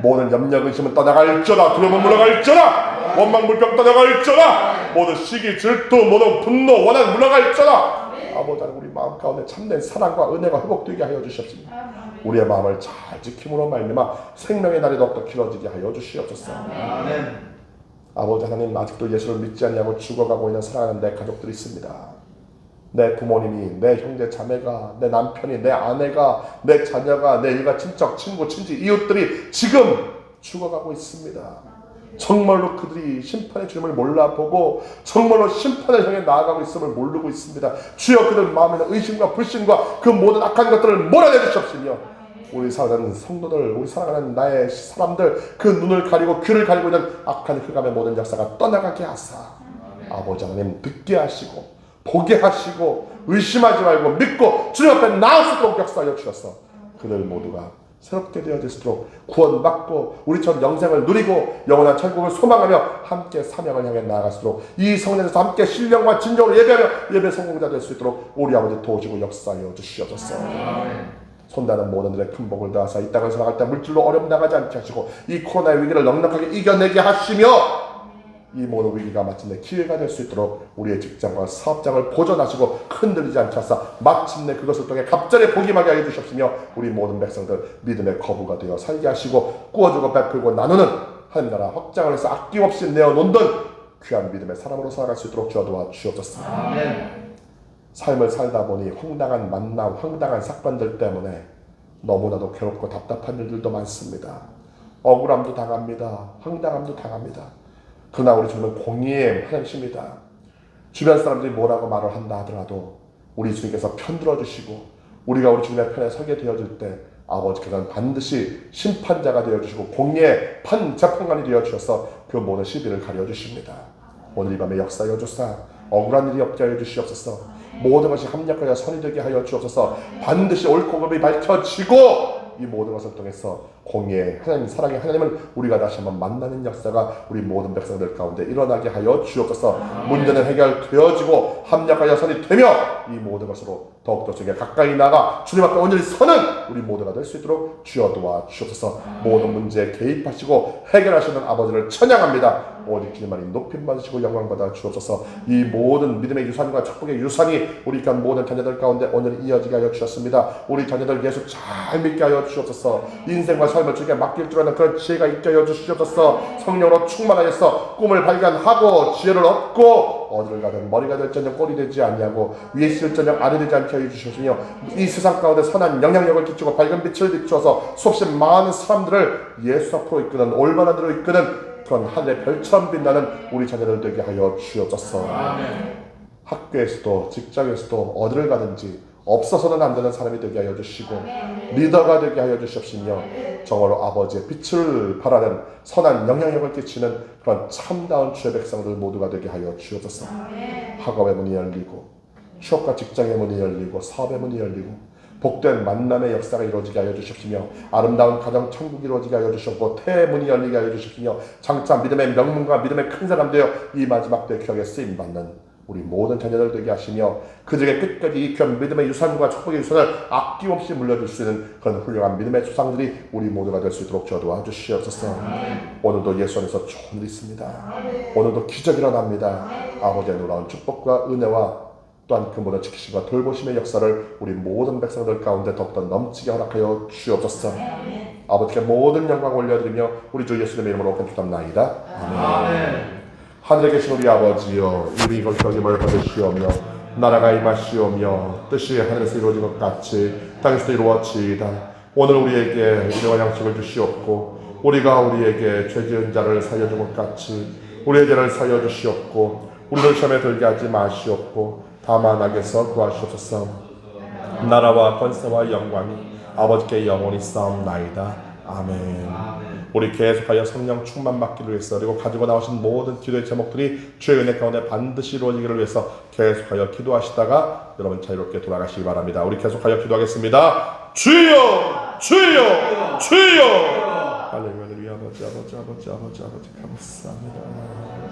모든 염려 의심은 떠나갈지어다. 두려움은 물러갈지어다. 원망 불평 떠나갈지어다. 모든 시기 질투 모든 분노 원한 물러갈지어다. 아버지 하나님, 우리 마음 가운데 참된 사랑과 은혜가 회복되게 하여 주시옵소서. 우리의 마음을 잘 지킴으로 말미암아 생명의 날이 더욱더 길어지게 하여 주시옵소서. 아버지 하나님, 아직도 예수를 믿지 않냐고 죽어가고 있는 사랑하는 내 가족들이 있습니다. 내 부모님이, 내 형제 자매가, 내 남편이, 내 아내가, 내 자녀가, 내 일가 친척, 친구, 친지, 이웃들이 지금 죽어가고 있습니다. 정말로 그들이 심판의 주님을 몰라보고 정말로 심판을 향해 나아가고 있음을 모르고 있습니다. 주여, 그들 마음에 있는 의심과 불신과 그 모든 악한 것들을 몰아내 주시옵시며 우리 사랑하는 성도들, 우리 사랑하는 나의 사람들, 그 눈을 가리고 귀를 가리고 있는 악한 흑암의 모든 역사가 떠나가게 하사 아버지 하나님, 듣게 하시고 보게 하시고 의심하지 말고 믿고 주님 앞에 나올 수 있도록 역사하여 주셔서 그들 모두가 새롭게 되어질수록 구원받고 우리처럼 영생을 누리고 영원한 천국을 소망하며 함께 사명을 향해 나아갈수록 이 성령에서 함께 신령과 진정으로 예배하며 예배 성공자 될 수 있도록 우리 아버지 도우시고 역사하여 주시옵소서. 손다는 모든들의 큰 복을 더하사 이 땅을 살아갈 때 물질로 어려움 나가지 않게 하시고 이 코로나의 위기를 넉넉하게 이겨내게 하시며 이 모든 위기가 마침내 기회가 될 수 있도록 우리의 직장과 사업장을 보존하시고 흔들리지 않게 하사 마침내 그것을 통해 갑절에 복임하게 하여 주시옵시며 우리 모든 백성들 믿음의 거부가 되어 살게 하시고 꾸어주고 베풀고 나누는 하나님 나라 확장을 해서 아낌없이 내어놓는 귀한 믿음의 사람으로 살아갈 수 있도록 주어 주옵소서. 삶을 살다 보니 황당한 만남, 황당한 사건들 때문에 너무나도 괴롭고 답답한 일들도 많습니다. 억울함도 당합니다. 황당함도 당합니다. 그러나 우리 주님은 공의의 하나님이십니다. 주변 사람들이 뭐라고 말을 한다 하더라도 우리 주님께서 편들어 주시고 우리가 우리 주님의 편에 서게 되어질 때 아버지께서는 반드시 심판자가 되어주시고 공의의 재판관이 되어주셔서 그 모든 시비를 가려주십니다. 오늘 이 밤에 역사하여 주사 억울한 일이 없게 하여 주시옵소서. 모든 것이 합력하여 선이 되게 하여 주옵소서. 반드시 옳고 그름이 밝혀지고 이 모든 것을 통해서 공의의 하나님, 사랑의 하나님을 우리가 다시 한번 만나는 역사가 우리 모든 백성들 가운데 일어나게 하여 주옵소서. 문제는 해결되어지고 합력하여 선이 되며 이 모든 것으로 더욱더 주께 가까이 나가 주님 앞에 온전히 서는 우리 모두가 될 수 있도록 주여 도와 주옵소서. 모든 문제에 개입하시고 해결하시는 아버지를 찬양합니다. 오직 주님만이 높임 받으시고 영광 받아 주옵소서. 이 모든 믿음의 유산과 축복의 유산이 우리 모든 자녀들 가운데 오늘 이어지게 하여 주셨습니다. 우리 자녀들 예수 잘 믿게 하여 주옵소서. 인생과 삶을 주께 맡길 줄 아는 그런 지혜가 있게 하여 주시옵소서. 성령으로 충만하여서 꿈을 발견하고 지혜를 얻고 어디를 가든 머리가 될전혀 꼴이 되지 아니하고 위에 있을전혀 아래 되지 않게 하여 주시옵시며 이 세상 가운데 선한 영향력을 끼치고 밝은 빛을 비추어서 수없이 많은 사람들을 예수 앞으로 이끄는 올바른 데로 이끄는 그런 하늘의 별처럼 빛나는 우리 자녀들 되게 하여 주옵소서. 학교에서도 직장에서도 어디를 가든지 없어서는 안 되는 사람이 되게 하여 주시고 리더가 되게 하여 주시옵시며 정말로 아버지의 빛을 발하는 선한 영향력을 끼치는 그런 참다운 주의 백성들 모두가 되게 하여 주옵소서. 학업의 문이 열리고 취업과 직장의 문이 열리고 사업의 문이 열리고 복된 만남의 역사가 이루어지게 하여 주시옵시며 아름다운 가정 천국이 이루어지게 하여 주시옵고 태문이 열리게 하여 주시옵시며 장차 믿음의 명문과 믿음의 큰 사람 되어 이 마지막 때 기억에 쓰임받는 우리 모든 자녀들 되게 하시며 그들에게 끝까지 이 귀한 믿음의 유산과 축복의 유산을 아낌없이 물려줄 수 있는 그런 훌륭한 믿음의 조상들이 우리 모두가 될 수 있도록 저도와 주시옵소서. 오늘도 예수 안에서 좋은 일이 있습니다. 오늘도 기적이 일어납니다. 아버지의 놀라운 축복과 은혜와 또한 그 모든 지키심과 돌보심의 역사를 우리 모든 백성들 가운데 더욱더 넘치게 허락하여 주옵소서. 아버지께 모든 영광 올려드리며 우리 주 예수님의 이름으로 간축합나이다. 아멘. 하늘에 계신 우리 아버지여, 우리 이걸 경임을 받으시오며 나라가 임하시오며 뜻이 하늘에서 이루어진 것 같이 땅에서도 이루어지이다. 오늘 우리에게 일용할 양식을 주시옵고 우리가 우리에게 죄 지은 자를 살려준 것 같이 우리의 죄를 살려 주시옵고 우리를 시험에 들게 하지 마시옵고 다만 악에서 구하시옵소서. 나라와 권세와 영광이 아버지께 영원히 싸움나이다. 아멘. 우리 계속하여 성령 충만 받기를 위해서 그리고 가지고 나오신 모든 기도의 제목들이 주의 은혜 가운데 반드시 이루어지기를 위해서 계속하여 기도하시다가 여러분 자유롭게 돌아가시기 바랍니다. 우리 계속하여 기도하겠습니다. 주여 주여 주여. 할렐루야. 아버지 감사합니다.